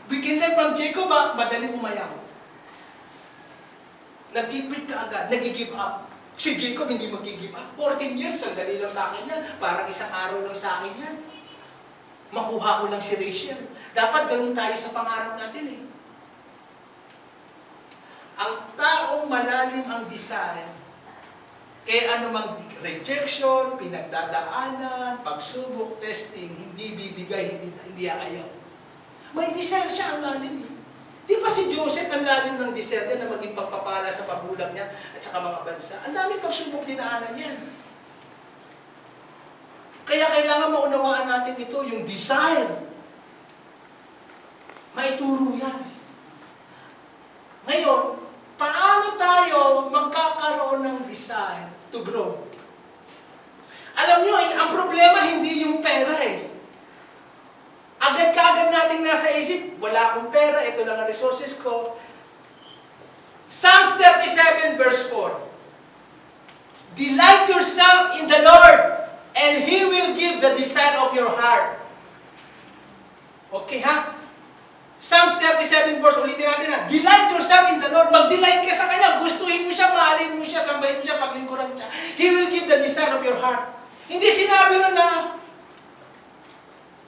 we can learn from Jacob, madaling umayaw. Nag-quit ka agad, nag-give up. Si Jacob hindi mag-give up. 14 years, sandali lang sa akin yan. Parang isang araw lang sa akin yan. Makuha ko lang si Rachel. Dapat ganun tayo sa pangarap natin eh. Ang taong malalim ang desire, kaya anumang rejection, pinagdadaanan, pagsubok, testing, hindi bibigay, hindi aayaw. May desire siya ang lalim eh. Di ba si Joseph ang lalim ng desire niya na maging pagpapala sa pagulang niya at saka mga bansa? Ang daming pagsubok dinaanan niyan. Kaya kailangan maunawaan natin ito, yung desire. Maituro yan. Ngayon, paano tayo magkakaroon ng desire to grow? Alam nyo, ang problema hindi yung pera eh. Agad-kaagad nating nasa isip, wala akong pera, ito lang ang resources ko. Psalms 37 verse 4. Delight yourself in the Lord, and He will give the desire of your heart. Okay ha? Psalms 37 verse, ulitin natin ha. Delight yourself in the Lord. Mag-delight ka sa Kanya. Gustuhin mo siya, mahalin mo siya, sambahin mo siya, paglingkuran mo siya. He will give the desire of your heart. Hindi sinabi ron na,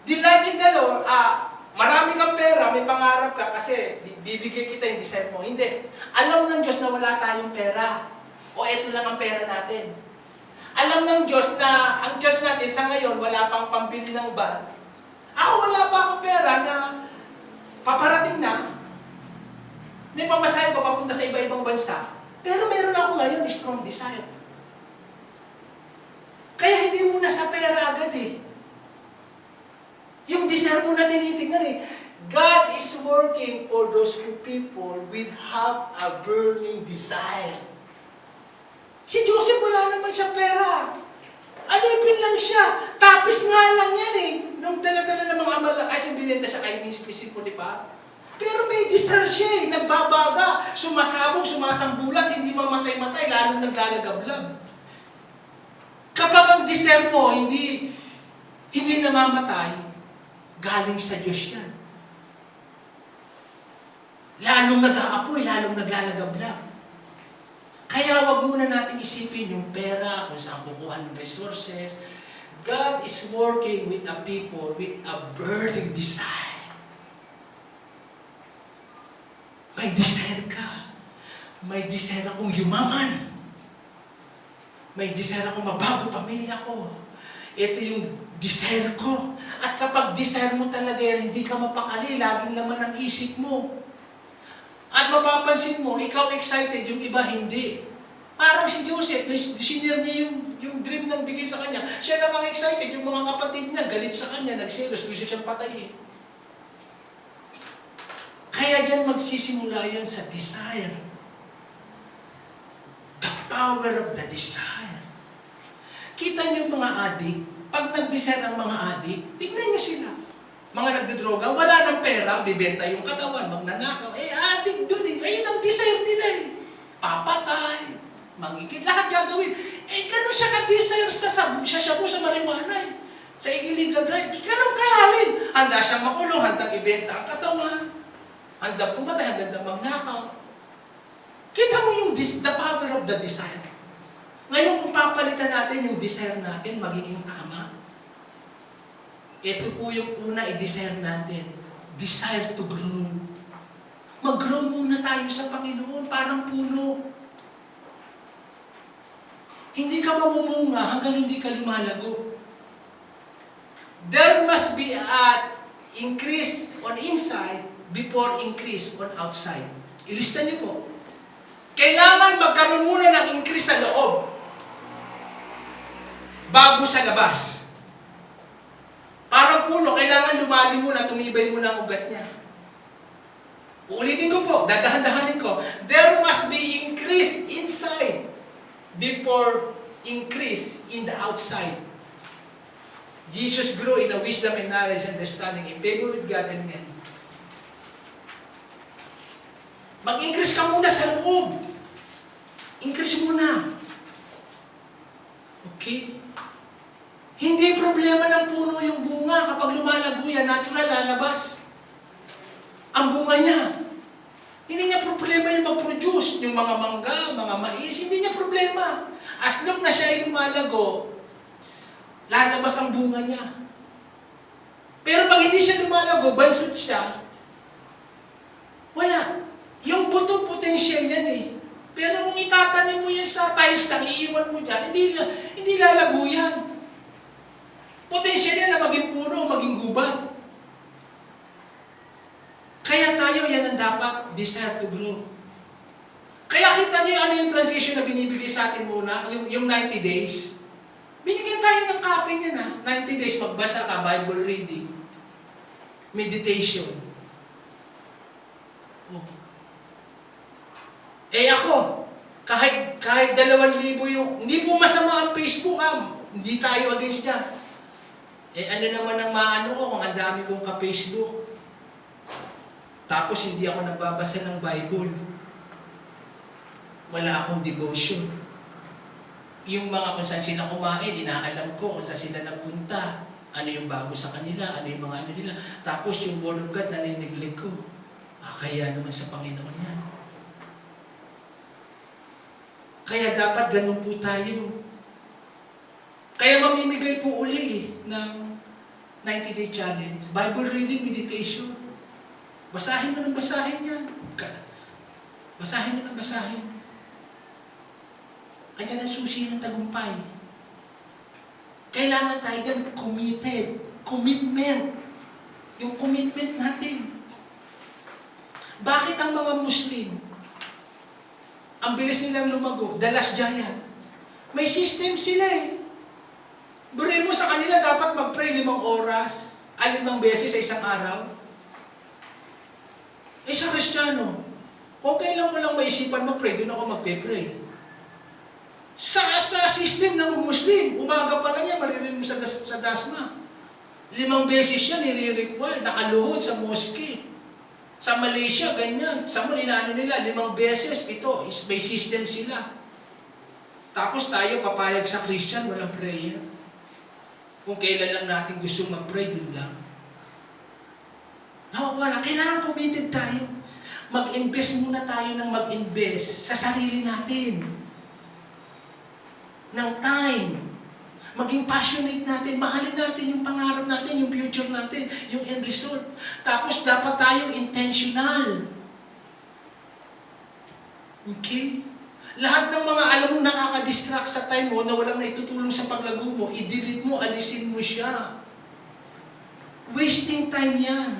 delight in the Lord, marami kang pera, may pangarap ka kasi bibigyan kita yung desire mo. Hindi. Alam ng Diyos na wala tayong pera. O eto lang ang pera natin. Alam ng Diyos na ang church natin sa ngayon wala pang pambili ng van. Ako wala pa akong pera na paparating na. May pamasahe ko papunta sa iba-ibang bansa. Pero meron ako ngayon strong desire. Kaya hindi muna sa pera agad eh. Yung desire mo na tinitignan eh. God is working for those people will have a burning desire. Si Joseph wala naman siya pera. Alipin lang siya. Tapis nga lang yan eh. Nung dala-dala ng mga malakas, binenta siya kay Mrs. Potiphar. Pero may desire siya eh. Nagbabaga. Sumasabog, sumasambulat, hindi mamatay-matay, lalong naglalagablag. Kapag ang desire mo hindi namamatay, galing sa Diyos yan. Lalong nag-aapoy, lalong naglalagablag. Kaya wag muna natin isipin yung pera, kung saan kukuha ng resources. God is working with a people with a burning desire. May desire ka. May desire akong yumaman. May desire akong mabago pamilya ko. Ito yung desire ko. At kapag desire mo talaga yan, hindi ka mapakali, laging naman ang isip mo. At mapapansin mo, ikaw excited, yung iba hindi. Parang si Joseph, sinir niya yung dream ng bigay sa kanya. Siya namang excited, yung mga kapatid niya, galit sa kanya, nagselos, gusto siyang patayin. Kaya dyan magsisimula yan sa desire. The power of the desire. Kita niyo mga adik, pag nag-desire ang mga adik, tingnan niyo sila. Mga nagdodroga, wala ng pera, bibenta yung katawan, magnanakaw. Adik dun eh. Ayun ang desire nila eh. Papatay, magigit, lahat gagawin. Ganun siya ka-desire sa shabu sa marijuana eh. Sa illegal drug, ganun kalalim. Handa siyang makulong, handang ibenta ang katawan. Handang pumatay, handang magnakaw. Kita mo yung the power of the desire. Ngayon, kung papalitan natin yung desire natin, magiging tama. Ito po yung una i-desire natin. Desire to grow. Mag-grow muna tayo sa Panginoon, parang puno. Hindi ka mamumunga hanggang hindi ka lumalago. There must be an increase on inside before increase on outside. Ilista niyo po. Kailangan magkaroon muna ng increase sa loob bago sa labas. Parang puno, kailangan lumalim muna, tumibay muna ang ugat niya. Uulitin ko po, dadahan-dahanin ko. There must be increase inside before increase in the outside. Jesus grew in a wisdom and knowledge and understanding, in favor with God and men. Mag-increase ka muna sa loob. Increase i-stretch mo na. Okay? Hindi problema ng puno yung bunga. Kapag lumalago yan, natural, lalabas. Ang bunga niya. Hindi niya problema yung mag-produce. Yung mga mangga, mga mais, hindi niya problema. As long na siya ay lumalago, lalabas ang bunga niya. Pero pag hindi siya lumalago, bansot siya, wala. Yung buto potential yan eh. Pero kung itatanim mo yan sa tiles lang, iiwan mo dyan, hindi lalago yan. Potential yan na maging puno o maging gubat. Kaya tayo, yan ang dapat, desire to grow. Kaya kita niyo ano yung transition na binibigay sa atin muna, yung 90 days. Binigyan tayo ng copy niya na, 90 days magbasa ka, Bible reading, meditation. Oh. Eh ako, kahit 2,000 yung, hindi po masama ang Facebook hindi tayo against dyan. Eh ano naman ang maano ko kung ang dami kong ka-Facebook. Tapos hindi ako nagbabasa ng Bible. Wala akong devotion. Yung mga kung saan sila kumain, inaalam ko kung saan sila nagpunta. Ano yung bago sa kanila, ano yung mga ano nila. Tapos yung Word of God, naniniglig ko. Kaya naman sa Panginoon yan. Kaya dapat ganun po tayo. Kaya mamimigay po uli ng 90-day challenge. Bible reading, meditation. Basahin mo ng basahin yan. Basahin mo ng basahin. Andiyan ang susi ng tagumpay. Kailangan tayo dyan committed. Commitment. Yung commitment natin. Bakit ang mga Muslim, ang bilis nilang lumago, the last giant, may system sila eh. Buray mo sa kanila, dapat mag-pray 5 oras, 5 beses sa isang araw. Eh sa Kristiyano, kung kailan mo lang maisipan mag-pray, doon ako magpe-pray. Sa system ng Muslim, umaga pa lang yan, maririnig mo sa dasma. 5 beses yan, nire-require, nakaluhod sa mosque. Sa Malaysia, ganyan. Sa muli na ano nila, 5 beses, 7, may system sila. Tapos tayo, papayag sa Christian, walang prayer. Kung kailan lang natin gusto mag-pray, dun lang. Wala. Kailangan committed tayo. Mag-invest muna tayo ng mag-invest sa sarili natin. Ng time. Maging passionate natin. Mahalin natin yung pangarap natin, yung future natin, yung end result. Tapos dapat tayong intentional. Okay? Lahat ng mga alam mo nakaka-distract sa time mo na walang naitutulong sa paglago mo, i-delete mo, alisin mo siya. Wasting time yan.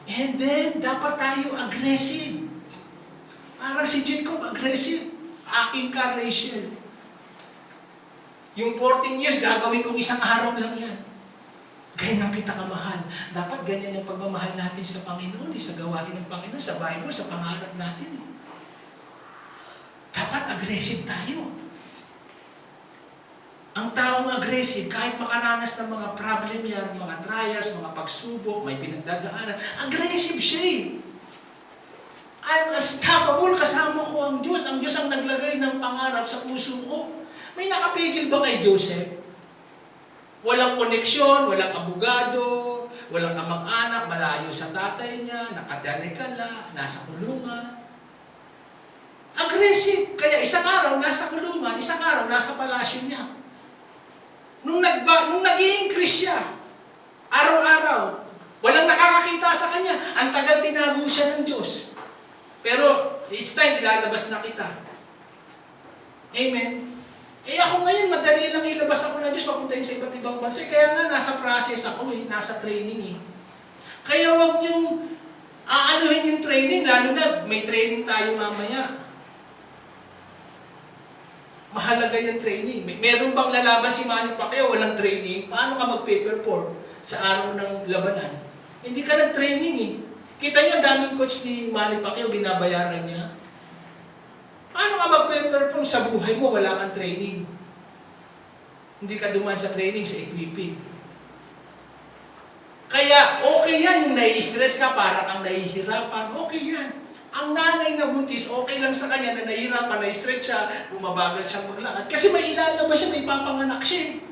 And then, dapat tayo aggressive. Parang si Jacob, aggressive. Aking ka, Rachel. Yung 14 years, gagawin kong isang araw lang yan. Ganyan kita kamahal. Dapat ganyan ang pagmamahal natin sa Panginoon, sa gawain ng Panginoon, sa Bible, sa pangarap natin. Dapat aggressive tayo. Ang taong aggressive, kahit makaranas ng mga problem yan, mga trials, mga pagsubok, may pinagdadaanan, aggressive siya eh. I'm unstoppable, kasama ko ang Diyos. Ang Diyos ang naglagay ng pangarap sa puso ko. May nakapigil ba kay Joseph? Walang koneksyon, walang abogado, walang kamag-anak, malayo sa tatay niya, nakadelikala, nasa kulungan. Aggressive. Kaya isang araw nasa kulungan, isang araw nasa palasyo niya. Nung nag-i-increase siya, araw-araw, walang nakakakita sa kanya. Ang tagal tinago siya ng Diyos. Pero, it's time, ilalabas na kita. Amen? Eh ako ngayon, madali lang ilabas ako na Diyos, papuntahin sa iba't ibang bansa. Kaya nga, nasa process ako nasa training eh. Kaya wag niyong aanuhin yung training, lalo na may training tayo mamaya. Mahalaga yung training. Meron bang lalaban si Manny Pacquiao, walang training? Paano ka mag-perform sa araw ng labanan? Hindi ka nag-training eh. Kita niyo, ang daming coach ni Manny Pacquiao, binabayaran niya. Paano ka mag-perform sa buhay mo, wala kang training? Hindi ka dumaan sa training, sa equipping. Kaya, okay yan, yung nai-stress ka, para kang nahihirapan, okay yan. Ang nanay na buntis, okay lang sa kanya na nahihirapan, na-stretch siya, bumabagal siyang maglakad. Kasi may ilalabas siya, may ipapanganak siya.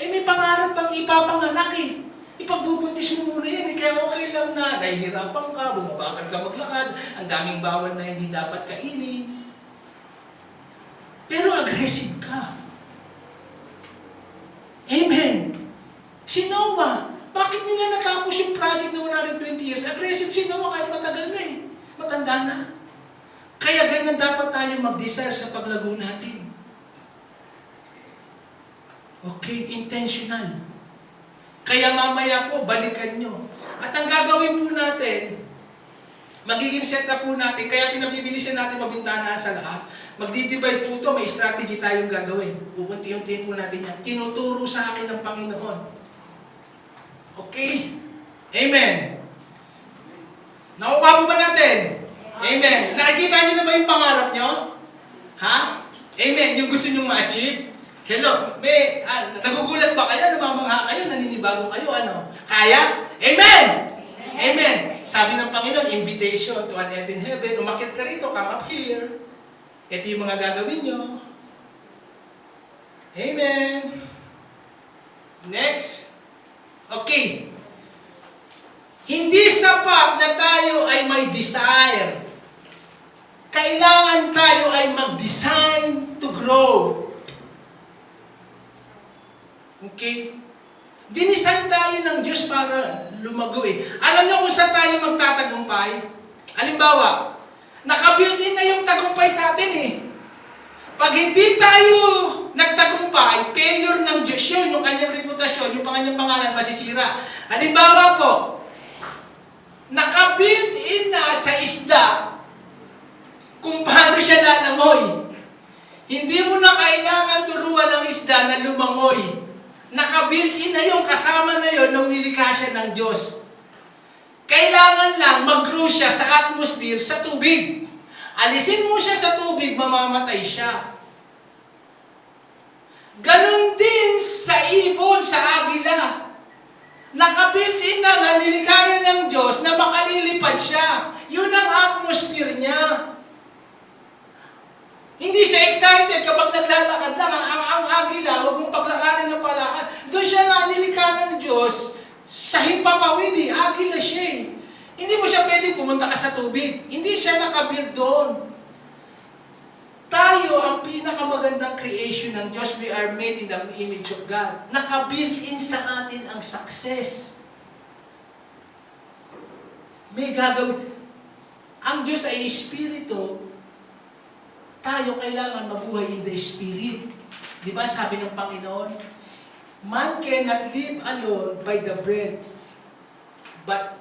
Eh may pangarap pang ipapanganak eh. Ipagbubuntis mo muna yan eh, kaya okay lang na nahihirapan ka, bumabagal ka maglakad, ang daming bawal na hindi dapat kainin. Pero aggressive ka. Amen. Si Noah, bakit nila natapos yung project na 120 years? Aggressive si Noah kahit matagal na eh. Matanda na. Kaya ganyan dapat tayo mag-desire sa paglago natin. Okay, intentional. Kaya mamaya po, balikan nyo. At ang gagawin po natin, magiging set up po natin, kaya pinabibilisan natin mabintana sa lahat. Magdi-divide po ito, may strategy tayong gagawin. Uunti-untiin po natin yan. Tinuturo sa akin ng Panginoon. Okay? Amen. Nakuha po ba natin? Amen. Nakikita niyo na ba yung pangarap nyo? Ha? Amen. Yung gusto nyo ma-achieve? Hello. May, nagugulat ba kayo? Namamangha kayo? Naninibago kayo? Ano? Kaya? Amen! Amen. Sabi ng Panginoon, invitation to an heaven. Umakit ka rito, come up here. Ito yung mga gagawin nyo. Amen. Next. Okay. Hindi sapat na tayo ay may desire. Kailangan tayo ay mag-design to grow. Okay? Dinisign tayo ng Diyos para lumago eh. Alam niyo kung saan tayo magtatagumpay? Halimbawa, nakabuilt-in na yung tagumpay sa atin eh. Pag hindi tayo nagtagumpay, failure ng Diyos yun, yung kanyang reputasyon, yung kanyang pangalan masisira. Halimbawa po, naka-built-in na sa isda kung paano siya lalangoy. Hindi mo na kailangan turuan ng isda na lumangoy. Naka-built-in na yung kasama na yun nung nilikha siya ng Diyos. Kailangan lang mag-grow siya sa atmosphere, sa tubig. Alisin mo siya sa tubig, mamamatay siya. Ganon din sa ibon, sa agila. Naka-built-in na nilikha ng Diyos na makalilipad siya. Yun ang atmosphere niya. Hindi siya excited kapag naglalakad lang. Ang agila, huwag mong paglakarin ng palakad. Doon siya na nilikha ng Diyos sa himpapawid. Agila siya eh. Hindi mo siya pwede pumunta ka sa tubig. Hindi siya nakabuild doon. Tayo ang pinakamagandang creation ng Diyos. We are made in the image of God. Nakabuilt-in sa atin ang success. May gagawin. Ang Diyos ay Espiritu. Tayo kailangan mabuhay in the Spirit. Di ba sabi ng Panginoon? Man cannot live alone by the bread, but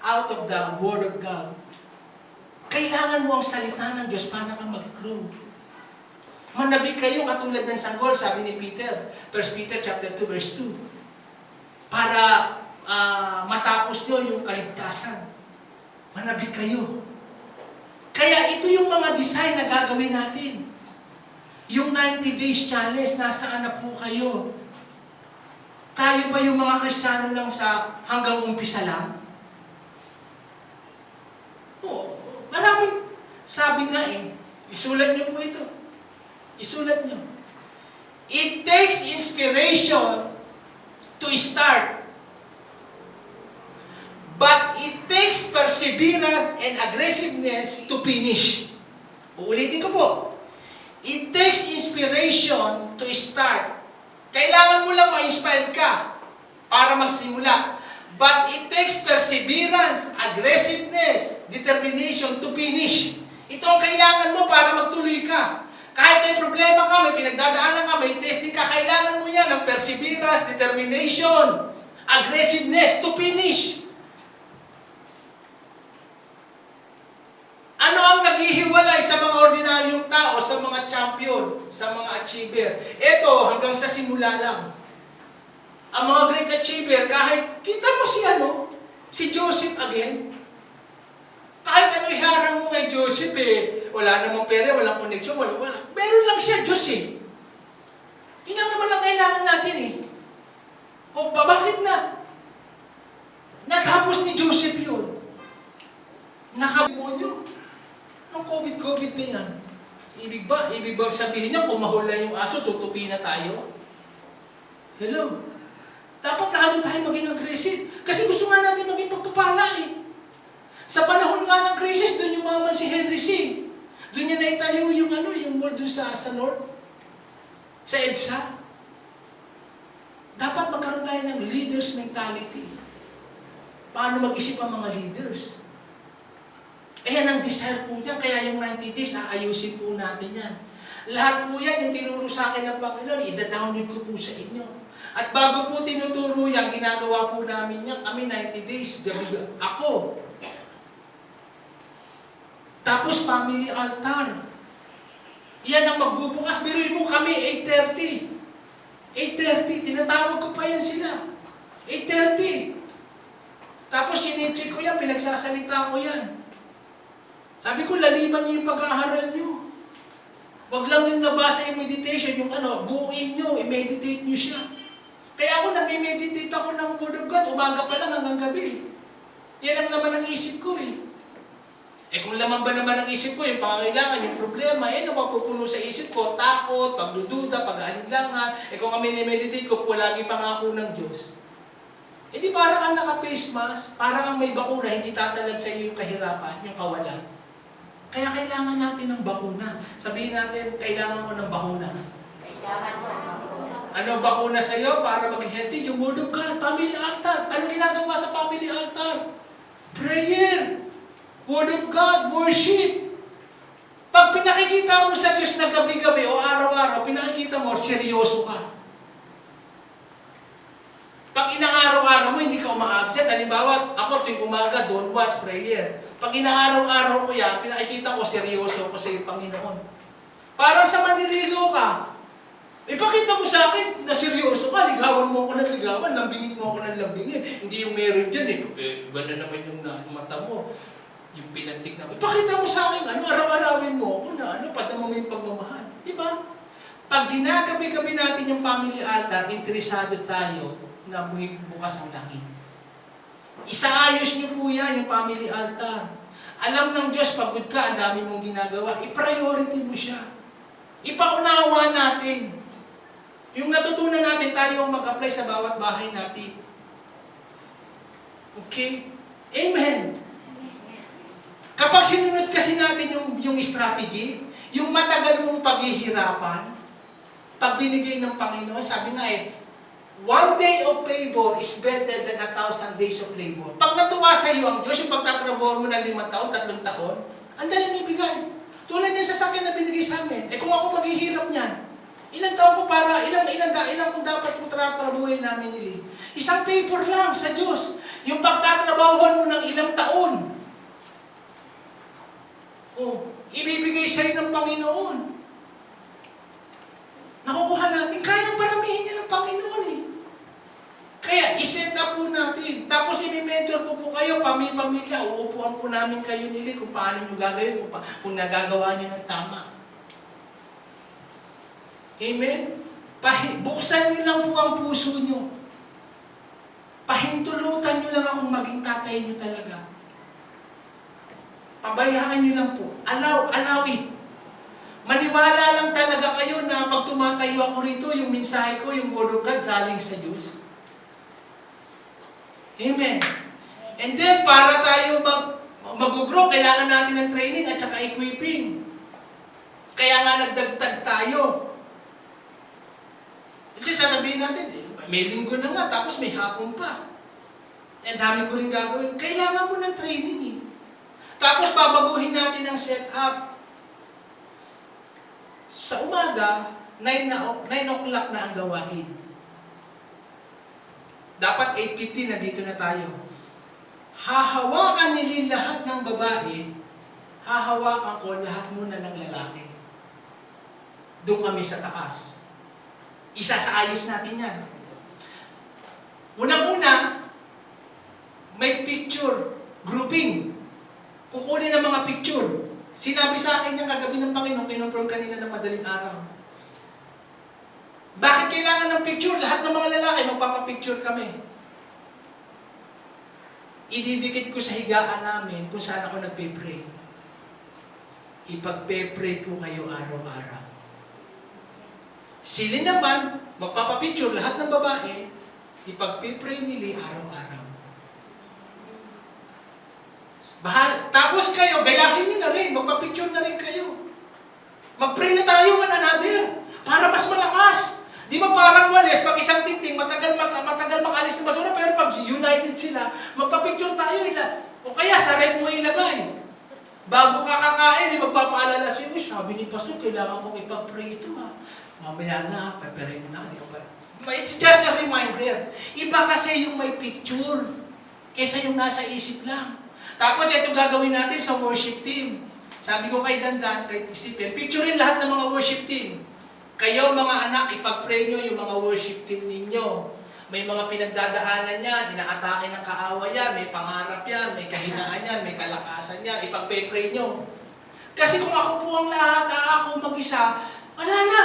out of the Word of God. Kailangan mo ang salita ng Diyos para ka mag-grow. Manabik kayo katulad ng sanggol, sabi ni Peter. 1 Peter chapter 2, verse 2. Para matapos nyo yung kaligtasan. Manabik kayo. Kaya ito yung mga design na gagawin natin. Yung 90 days challenge, nasaan na po kayo? Tayo ba yung mga Kristiyano lang sa hanggang umpisa lang? Oo. Maraming, sabi nga eh, isulat niyo po ito. Isulat niyo. It takes inspiration to start. But it takes perseverance and aggressiveness to finish. Uulitin ko po. It takes inspiration to start. Kailangan mo lang ma-inspired ka para magsimula. But it takes perseverance, aggressiveness, determination to finish. Ito ang kailangan mo para magtuloy ka. Kahit may problema ka, may pinagdadaanan ka, may testing ka, kailangan mo yan ng perseverance, determination, aggressiveness to finish. Ano ang naghihiwalay sa mga ordinaryong tao, sa mga champion, sa mga achiever? Ito, hanggang sa simula lang. Ang mga great achiever, kahit kita mo si Joseph again. Kahit ano iharang mo kay Joseph wala namang pera, walang connection, wala. Meron lang siya, Diyos eh. Yun lang naman ang kailangan natin eh. O bakit na? Natapos ni Joseph yun. Nakademonyo. Anong COVID na yan? Ibig ba sabihin niya, kung mahula yung aso, tutupi na tayo? Hello? Dapat lalo tayo maging aggressive. Kasi gusto nga natin maging pagpapala eh. Sa panahon nga ng crisis, doon yumaman si Henry C. Doon niya naitayo yung mall doon sa North. Sa EDSA. Dapat magkaroon tayo ng leaders mentality. Paano mag-isip ang mga leaders? Ayan ang desire po niya, kaya yung 90 days, aayusin po natin yan. Lahat po yan, yung tinuro sa akin ng Panginoon, ida-download ko po sa inyo. At bago po tinuturo yan, ginagawa po namin yan, kami 90 days, ako. Tapos family altar. Yan ang magbubukas, biruin mo kami, 8:30. 8:30, tinatawag ko pa yan sila. 8:30. Tapos chinecheck ko yan, pinagsasalita ko yan. Sabi ko, laliman niyo yung pag-aaral niyo. Huwag lang yung nabasa yung meditation, yung buuin niyo, i-meditate niyo siya. Kaya ako, nag-meditate ako ng Word of God, umaga pa lang hanggang gabi. Yan ang naman ang isip ko eh. Kung laman ba naman ang isip ko, yung pangangailangan, yung problema, napapupuno sa isip ko, takot, pagdududa, pag-aalinlangan. Kung kami ni-meditate ko, lagi pangako ng Diyos. Di parang kang naka-face mask, parang kang may bakuna, hindi tatalab sa iyo yung kahirapan, yung kawalan. Kaya kailangan natin ng bakuna. Sabihin natin, kailangan ko ng bakuna. Kailangan ko ng bakuna. Ano bakuna sa iyo para maging healthy? Yung Word of God, family altar. Ano ginagawa sa family altar? Prayer. Word of God, worship. Pag pinakikita mo sa Diyos na gabi-gabi o araw-araw, pinakikita mo, seryoso ka. Pag inaaraw-araw mo, hindi ka uma-absent. Halimbawa, ako tuwing umaga, don't watch prayer. Pag inaaraw-araw ko yan, pinakikita ko, seryoso ko sa iyo, Panginoon. Parang sa manliligaw ka. Ipakita mo sa akin na seryoso ka, ligawan mo ako ng ligawan, lambingin mo ako ng lambingin. Hindi yung meron dyan iba na naman yung mata mo. Yung pinantik na. Ipakita mo sa akin, araw-arawin mo ako na, padamo mo yung pagmamahal. Diba? Pag ginagabi-gabi natin yung family altar, interesado tayo na bukas ang langit. Isaayos niyo po yan, yung family altar. Alam ng Diyos, pagod ka, ang dami mong ginagawa, i-priority mo siya. Ipaunawa natin. Yung natutunan natin, tayo ang mag-apply sa bawat bahay natin. Okay? Amen. Kapag sinunod kasi natin yung strategy, yung matagal mong paghihirapan, pag binigay ng Panginoon, sabi nga 1 day of labor is better than 1,000 days of labor. Pag natuwa sa iyo ang Diyos, yung pagtatrabaho mo ng 5 taon, 3 taon, ang daling ibigay. Tulad niya sa sakyan na binigay sa amin. Kung ako maghihirap niyan, ilang taon ko para, ilang kung dapat kong tatrabahuin namin nili. Isang paper lang sa Diyos. Yung pagtatrabahuan mo ng ilang taon. Ibibigay sa iyo ng Panginoon. Nakukuha natin, kayang paramihin niya ng Panginoon eh. Kaya, iset up po natin. Tapos, i-mentor ko po kayo, pamilya, uupuan po namin kayo nili kung paano nyo gagawin, kung nagagawa nyo ng tama. Amen? Buksan nyo lang po ang puso nyo. Pahintulutan nyo lang akong maging tatay nyo talaga. Pabayaan nyo lang po. Allow it. Maniwala lang talaga kayo na pag tumatayo ako rito, yung mensahe ko, yung Word of God, galing sa Diyos. Amen. And then, para tayo mag-grow, kailangan natin ng training at saka equipping. Kaya nga nagdagdag tayo. Kasi sasabihin natin, may linggo na nga, tapos may hapon pa. Ang dami ko rin gagawin. Kailangan mo ng training eh. Tapos babaguhin natin ang setup. Sa umaga, 9 o'clock na ang gawain. Dapat 8:50 na dito na tayo. Hahawakan nila lahat ng babae, hahawakan ko lahat muna ng lalaki. Doon kami sa taas. Isasaayos natin yan. Unang-una, may picture, grouping. Kukunin ang mga picture. Sinabi sa akin yung kagabi ng Panginoon, kinonfirm kanina ng madaling araw. Bakit kailangan ng picture? Lahat ng mga lalaki, magpapapicture kami. ididikit ko sa higaan namin kung saan ako nagpe-pray. Ipagpe-pray ko kayo araw-araw. Sila naman, magpapapicture lahat ng babae, ipagpe-pray nila araw-araw. Tapos kayo, gayahin niyo na rin, magpapicture na rin kayo. Mag-pray na tayo one another para mas malakas. Di ba parang walis, pag isang tingting, matagal makalis ng basura, pero pag united sila, magpapicture tayo. O kaya sa rep mo ilagay. Bago ka kakain, magpapaalala siya, sabi ni Pastor, kailangan kong ipag-pray ito ha. Mamaya na, paperay mo na, di ka pala. It's just a reminder. Iba kasi yung may picture, kesa yung nasa isip lang. Tapos ito gagawin natin sa worship team. Sabi ko kay Dandan, kay Tisipin, picturein lahat ng mga worship team. Kayo mga anak, ipag-pray nyo yung mga worship team ninyo. May mga pinagdadaanan yan, inaatake ng kaawayan, may pangarap yan, may kahinaan yan, may kalakasan yan, ipag-pray nyo. Kasi kung ako po ang lahat, ako mag-isa, wala na.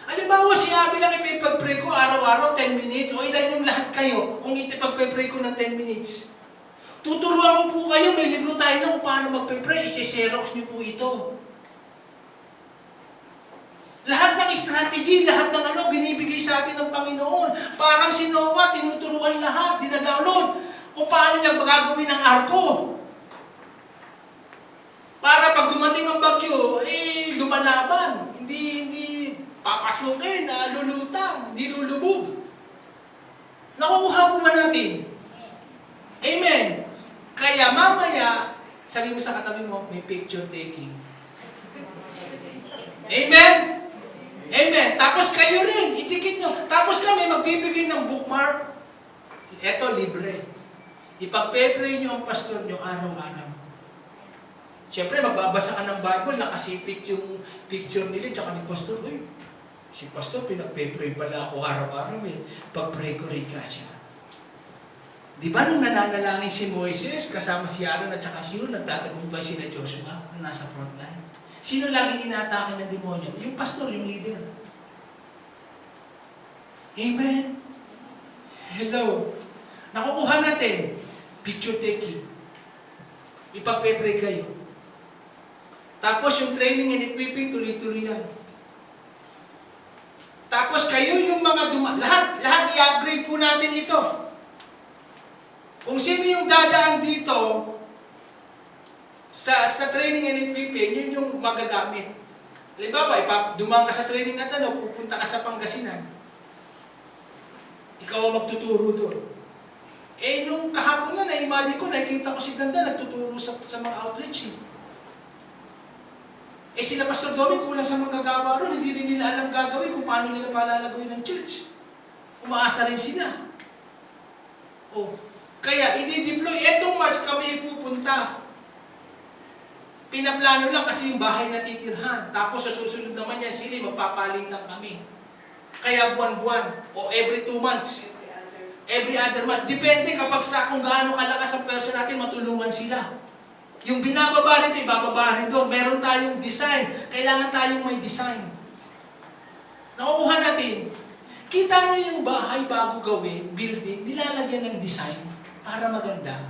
Halimbawa, si Abby lang ipag-pray ko araw-araw, 10 minutes, o ilan yung lahat kayo kung ipag-pray ko ng 10 minutes. Tuturuan ko po kayo, may libro tayo na kung paano mag-pray, isi-xerox nyo po ito. Lahat ng strategy, lahat ng binibigay sa atin ng Panginoon. Parang si Noah, tinuturuan lahat, dinadownload kung paano niya gagawin ang arko. Para pag dumating ang bagyo, lumalaban. Hindi papasukin, lulutang, hindi lulubog. Nakukuha po ba natin? Amen. Kaya mamaya, sabi mo sa katabi mo, may picture taking. Amen? Amen. Tapos kayo rin, itikit nyo. Tapos kami magbibigay ng bookmark. Eto, libre. Ipagpe-pray nyo ang pastor nyo araw-araw. Siyempre, magbabasa ka ng Bible, nakasipit yung picture nila, tsaka ni pastor, si pastor, pinagpe-pray pala ako araw-araw Pag-pray ko rin ka siya. Di ba nung nananalangin si Moises, kasama si Aaron at saka si Hur, nagtatagumpay sila Joshua na nasa frontline? Sino laging inaatake ng demonyo? Yung pastor, yung leader. Amen? Hello? Nakukuha natin, picture taking. Ipagpe-pray kayo. Tapos yung training and equipping, tuloy-tuloy yan. Tapos kayo yung mga lahat i-upgrade po natin ito. Kung sino yung dadaan dito sa training and equipping, yun yung magagamit. Halimbawa, dumang ka sa training at pupunta ka sa Pangasinan. Ikaw ang magtuturo doon. Nung kahapon nga, na-imagine ko, nakikita ko si Ganda, nagtuturo sa mga outreach. Sila Pastor Domi, kulang sa manggagawa ron, hindi rin nila alam gagawin kung paano nila palalagoyin ng church. Umaasa rin sila. Kaya, i-deploy. Etong March kami pupunta. Pinaplano lang kasi yung bahay na titirhan. Tapos sa susunod naman yan, sila magpapalitan kami. Kaya buwan-buwan o every 2 months. Every other month. Depende kapag kung gaano kalakas ang person natin, matulungan sila. Yung binababa rito, ibababa rito. Meron tayong design. Kailangan tayong may design. Nakukuha natin. Kita nyo yung bahay bago gawin, building, nilalagyan ng design para maganda.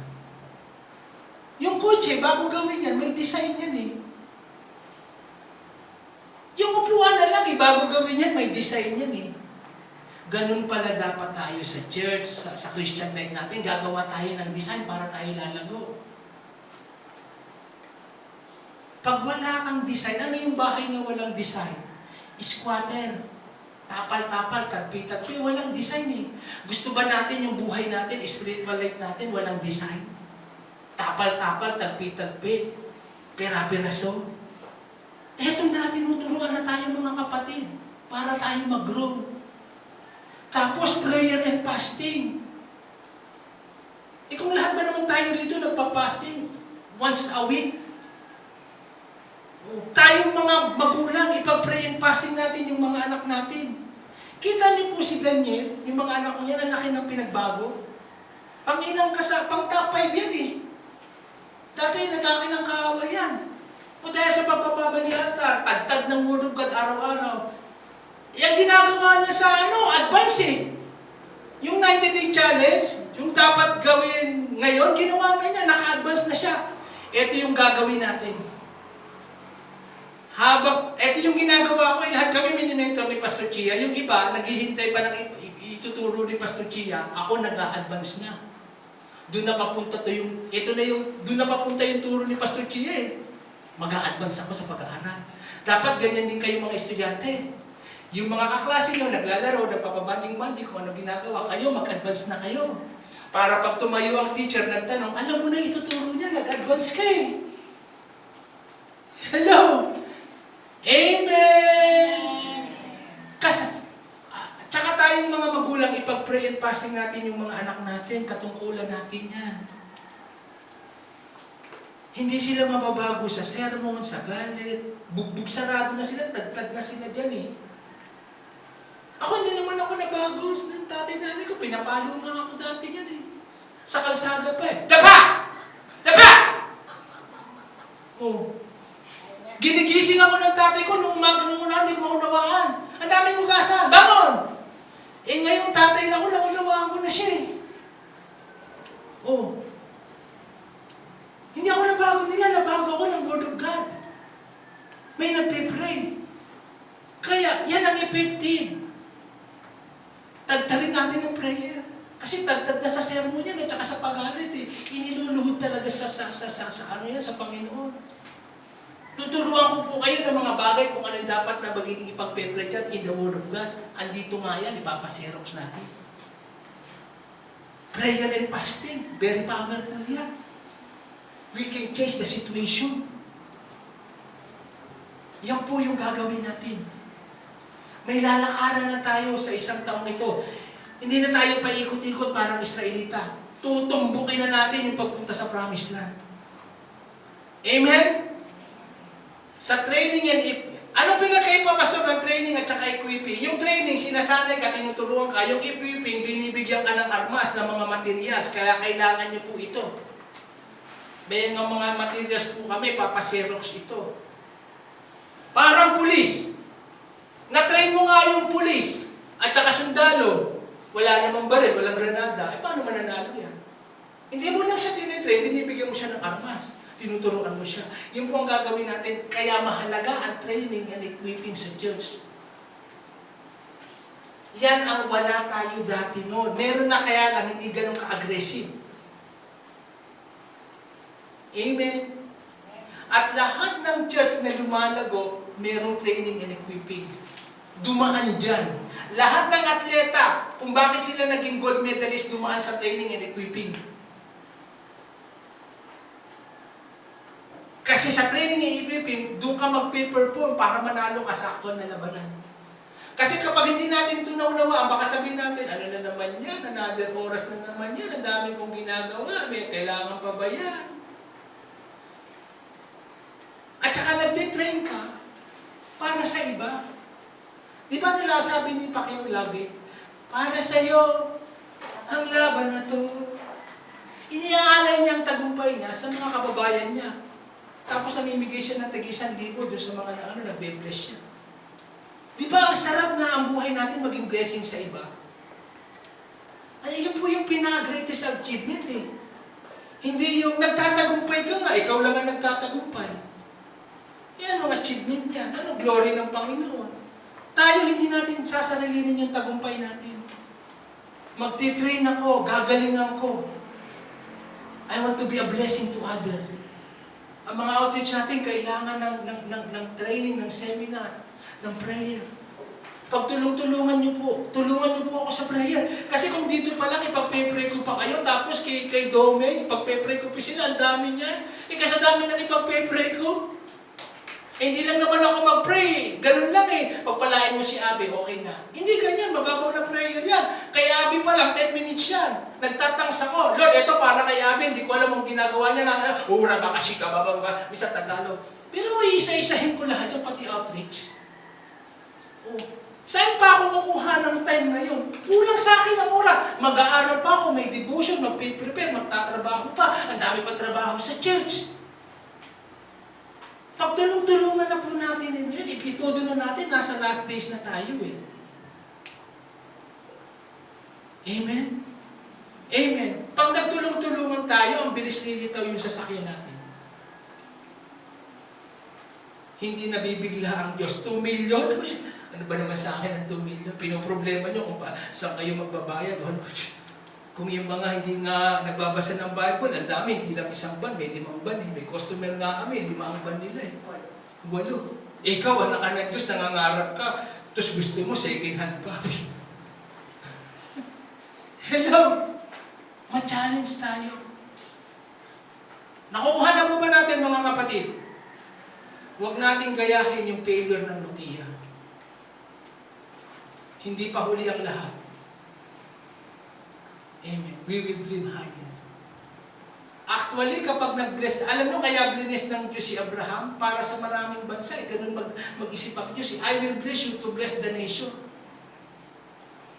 Yung kotse, bago gawin yan, may design yan Yung upuan na lang, bago gawin yan, may design yan Ganun pala dapat tayo sa church, sa Christian life natin, gagawa tayo ng design para tayo lalago. Pag wala kang design, ano yung bahay na walang design? Squatter. Tapal-tapal, tagpi-tagpi, walang design Gusto ba natin yung buhay natin, spiritual life natin, walang design? Tapal-tapal, tagpi-tagpi, pera-peraso. Eto na, tinuturuan na tayo mga kapatid para tayo mag-grow. Tapos prayer and fasting. Kung lahat ba naman tayo rito nagpa-fasting once a week, tayong mga magulang, ipag-pray and fasting natin yung mga anak natin. Kita niyo po si Daniel, yung mga anak ko niya, ang laki ng pinagbago. Pang-ilang pang top 5 yan Dati natake ng kaawayan. O dahil sa pagpapaba ni altar, tagtag ng word of God araw-araw. Yung ginagawa niya sa advance Yung 90-day challenge, yung dapat gawin ngayon, ginawa na niya, naka-advance na siya. Ito yung gagawin natin. Ito yung ginagawa ko, lahat kami mini-mentor ni Pastor Chia. Yung iba, naghihintay pa ng ituturo ni Pastor Chia. Ako nag-a-advance na. Doon na papunta doon na papunta yung turo ni Pastor Chia eh. Mag-a-advance ako sa pag-aaral. Dapat ganyan din kayo mga estudyante. Yung mga kaklase nyo, naglalaro, nagpapabanding-banding kung ano ginagawa, kayo, mag-advance na kayo. Para pag tumayo ang teacher, nagtanong, alam mo na ituturo niya, nag-advance ka eh. Hello! Amen! Tsaka tayong mga magulang, ipag-pray and fasting natin yung mga anak natin, katungkulan natin yan. Hindi sila mababago sa sermon, sa galit, bugbog sarado na sila, tagtad na sila dyan eh. Ako hindi naman ako nabago ng tatay-nanay ko, pinapalo nga ako dati yan eh. Sa kalsada pa eh. Dapa! Dapa! Oh. Ginigising ako ng tatay ko nung umaga nung una, hindi ko maunawaan. Ang daming hugasan, bangon! Eh ngayong tatay na ako, naunawaan ko na siya eh. Oh. Hindi ako nabago nila, nabago ako ng Word of God. May nagpe-pray. Kaya, yan ang effective. Tagtarin natin ng prayer. Kasi tagtad na sa sermon yan at saka sa pag-alit eh. Iniluluhod talaga sa Panginoon. Tuturuan ko po kayo ng mga bagay kung ano dapat na magiging ipagpe-pray dyan in the Word of God. Andito nga yan, ipapaserox natin. Prayer and fasting, very powerful yan. We can change the situation. Yan po yung gagawin natin. May lalakaran na tayo sa isang taong ito. Hindi na tayo paikot-ikot parang Israelita. Tutumbukin na natin yung pagpunta sa Promised Land. Amen? Sa training and ano pinakaiba, Pastor, ng training at saka equipping? Yung training, sinasanay ka, tinuturuan ka. Yung equipping, binibigyan ka ng armas, ng mga materials. Kaya kailangan nyo po ito. May mga materials po kami, papaserox ito. Parang pulis. Na-train mo nga yung pulis at saka sundalo. Wala namang baril, walang granada. Eh, paano mananalo yan? Hindi mo lang siya tinitrain, binibigyan mo siya ng armas. Tinuturuan mo siya. Yun po ang gagawin natin. Kaya mahalaga ang training and equipping sa church. Yan ang wala tayo dati noon. Meron na kaya lang hindi ganun ka-aggressive. Amen? At lahat ng church na lumalago, merong training and equipping. Dumaan dyan. Lahat ng atleta, kung bakit sila naging gold medalist, dumaan sa training and equipping. Kasi sa training and equipping, doon ka mag-perform para manalo ka sa actual na labanan. Kasi kapag hindi natin ito naunawaan, baka sabihin natin, ano na naman yan, another oras na naman yan, ang dami kong ginagawa, may kailangan pa ba yan? At saka nagtitrain ka para sa iba. Di ba nila sabi ni Pacquiao lagi, para sa iyo ang laban na to. Iniaalay niya ang tagumpay niya sa mga kababayan niya. Tapos namimigay siya ng tag-1,000 doon sa mga nagbe-bless siya. Di ba ang sarap na ang buhay natin maging blessing sa iba? Ay, yun po yung pinaka-greatest achievement eh. Hindi yung nagtatagumpay ka nga, ikaw lang ang nagtatagumpay. Yan ang achievement yan. Ano glory ng Panginoon? Tayo hindi natin sasarilinin yung tagumpay natin. Magtitrain ako, gagalingan ko. I want to be a blessing to others. Ang mga outreach natin kailangan ng training, ng seminar, ng prayer. Pagtulong-tulungan niyo po. Tulungan niyo po ako sa prayer. Kasi kung dito pa lang, ipagpe-pray ko pa kayo, tapos kay Dome, ipagpe-pray ko pa sila, ang dami niya. Kasi dami nang ipagpe-pray ko. Hindi lang naman ako mag-pray. Ganun lang eh. Pagpalain mo si Abby, okay na. Hindi ganyan. Mababaw na prayer yan. Kay Abby pa lang, 10 minutes yan. Nagtatangs ako. Lord, ito para kay Abby. Hindi ko alam ang ginagawa niya. Ura ba kasi ka, bababa. Misa Tagalog. Pero isa-isahin ko lahat yung pati outreach. Oh. Saan pa ako kukuha ng time ngayon? Kulang sa akin ang ura. Mag-aaral pa ako, may devotion, mag-prepare, magtatrabaho pa. Ang dami pa trabaho sa church. Pagtulong-tulungan na po natin yun, ipitodo na natin, nasa last days na tayo eh. Amen? Amen. Pag nagtulong-tulungan tayo, ang bilis lilitaw yung sasakyan natin. Hindi nabibigla ang Diyos. 2 million? Ano ba naman sa akin ang 2 million? Pinoproblema nyo kung saan kayo magbabayad. Kung yung mga hindi nga nagbabasa ng Bible, ang dami, hindi lang isang ban, may 5 ban. May customer nga kami, 5 ang ban nila 8. Ikaw, anak ka ng Diyos, nangangarap ka, tapos gusto mo, second hand pa. Hello! Ma-challenge tayo. Nakukuha na po ba natin, mga kapatid? Huwag nating gayahin yung failure ng Nokia. Hindi pa huli ang lahat. Amen. We will dream higher. Actually, kapag nag-bless, alam mo kaya bless ng Diyos si Abraham para sa maraming bansa. Ganun mag-isip ang Diyos. I will bless you to bless the nation.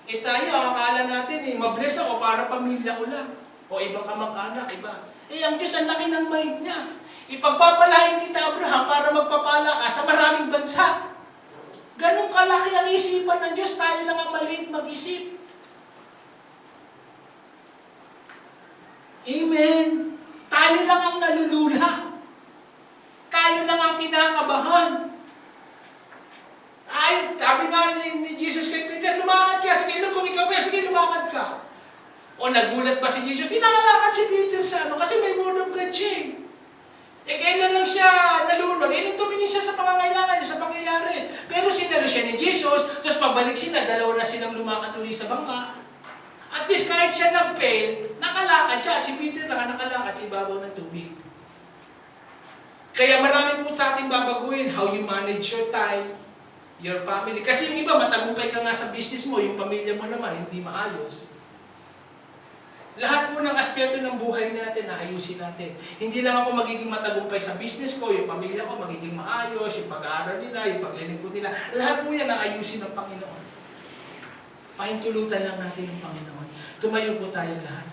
Tayo, akala natin mabless ako para pamilya ko lang. O ibang kamag-anak, iba. Ang Diyos, ang laki ng mind niya. Ipagpapalain kita, Abraham, para magpapala ka sa maraming bansa. Ganun kalaki ang isipan ng Diyos, tayo lang ang maliit mag-isip. Amen. Tayo lang ang nalulula. Tayo lang ang kinakabahan. Ay, sabi nga ni Jesus kay Peter, lumakad ka. Sige, kung ikaw ba, sige, lumakad ka. O nagulat ba si Jesus? Di nakalakad si Peter sa kasi may word of God siya. Kailan lang siya nalunod? Nung tumingin siya sa pangangailangan niya, sa pangyayari. Pero sinalo siya ni Jesus, tapos pabalik sila, 2 na silang lumakad uli sa bangka. At least kahit siya nag-fail, nakalakad siya. At si Peter lang nakalakad sa ibabaw ng tubig. Kaya marami po sa ating babaguhin, how you manage your time, your family. Kasi yung iba, matagumpay ka nga sa business mo, yung pamilya mo naman, hindi maayos. Lahat po ng aspeto ng buhay natin, naayusin natin. Hindi lang ako magiging matagumpay sa business ko, yung pamilya ko magiging maayos, yung pag-aaral nila, yung paglilingkod nila. Lahat po yan naayusin ng Panginoon. Pahintulutan lang natin ng Panginoon. Tumayo po tayo lahat.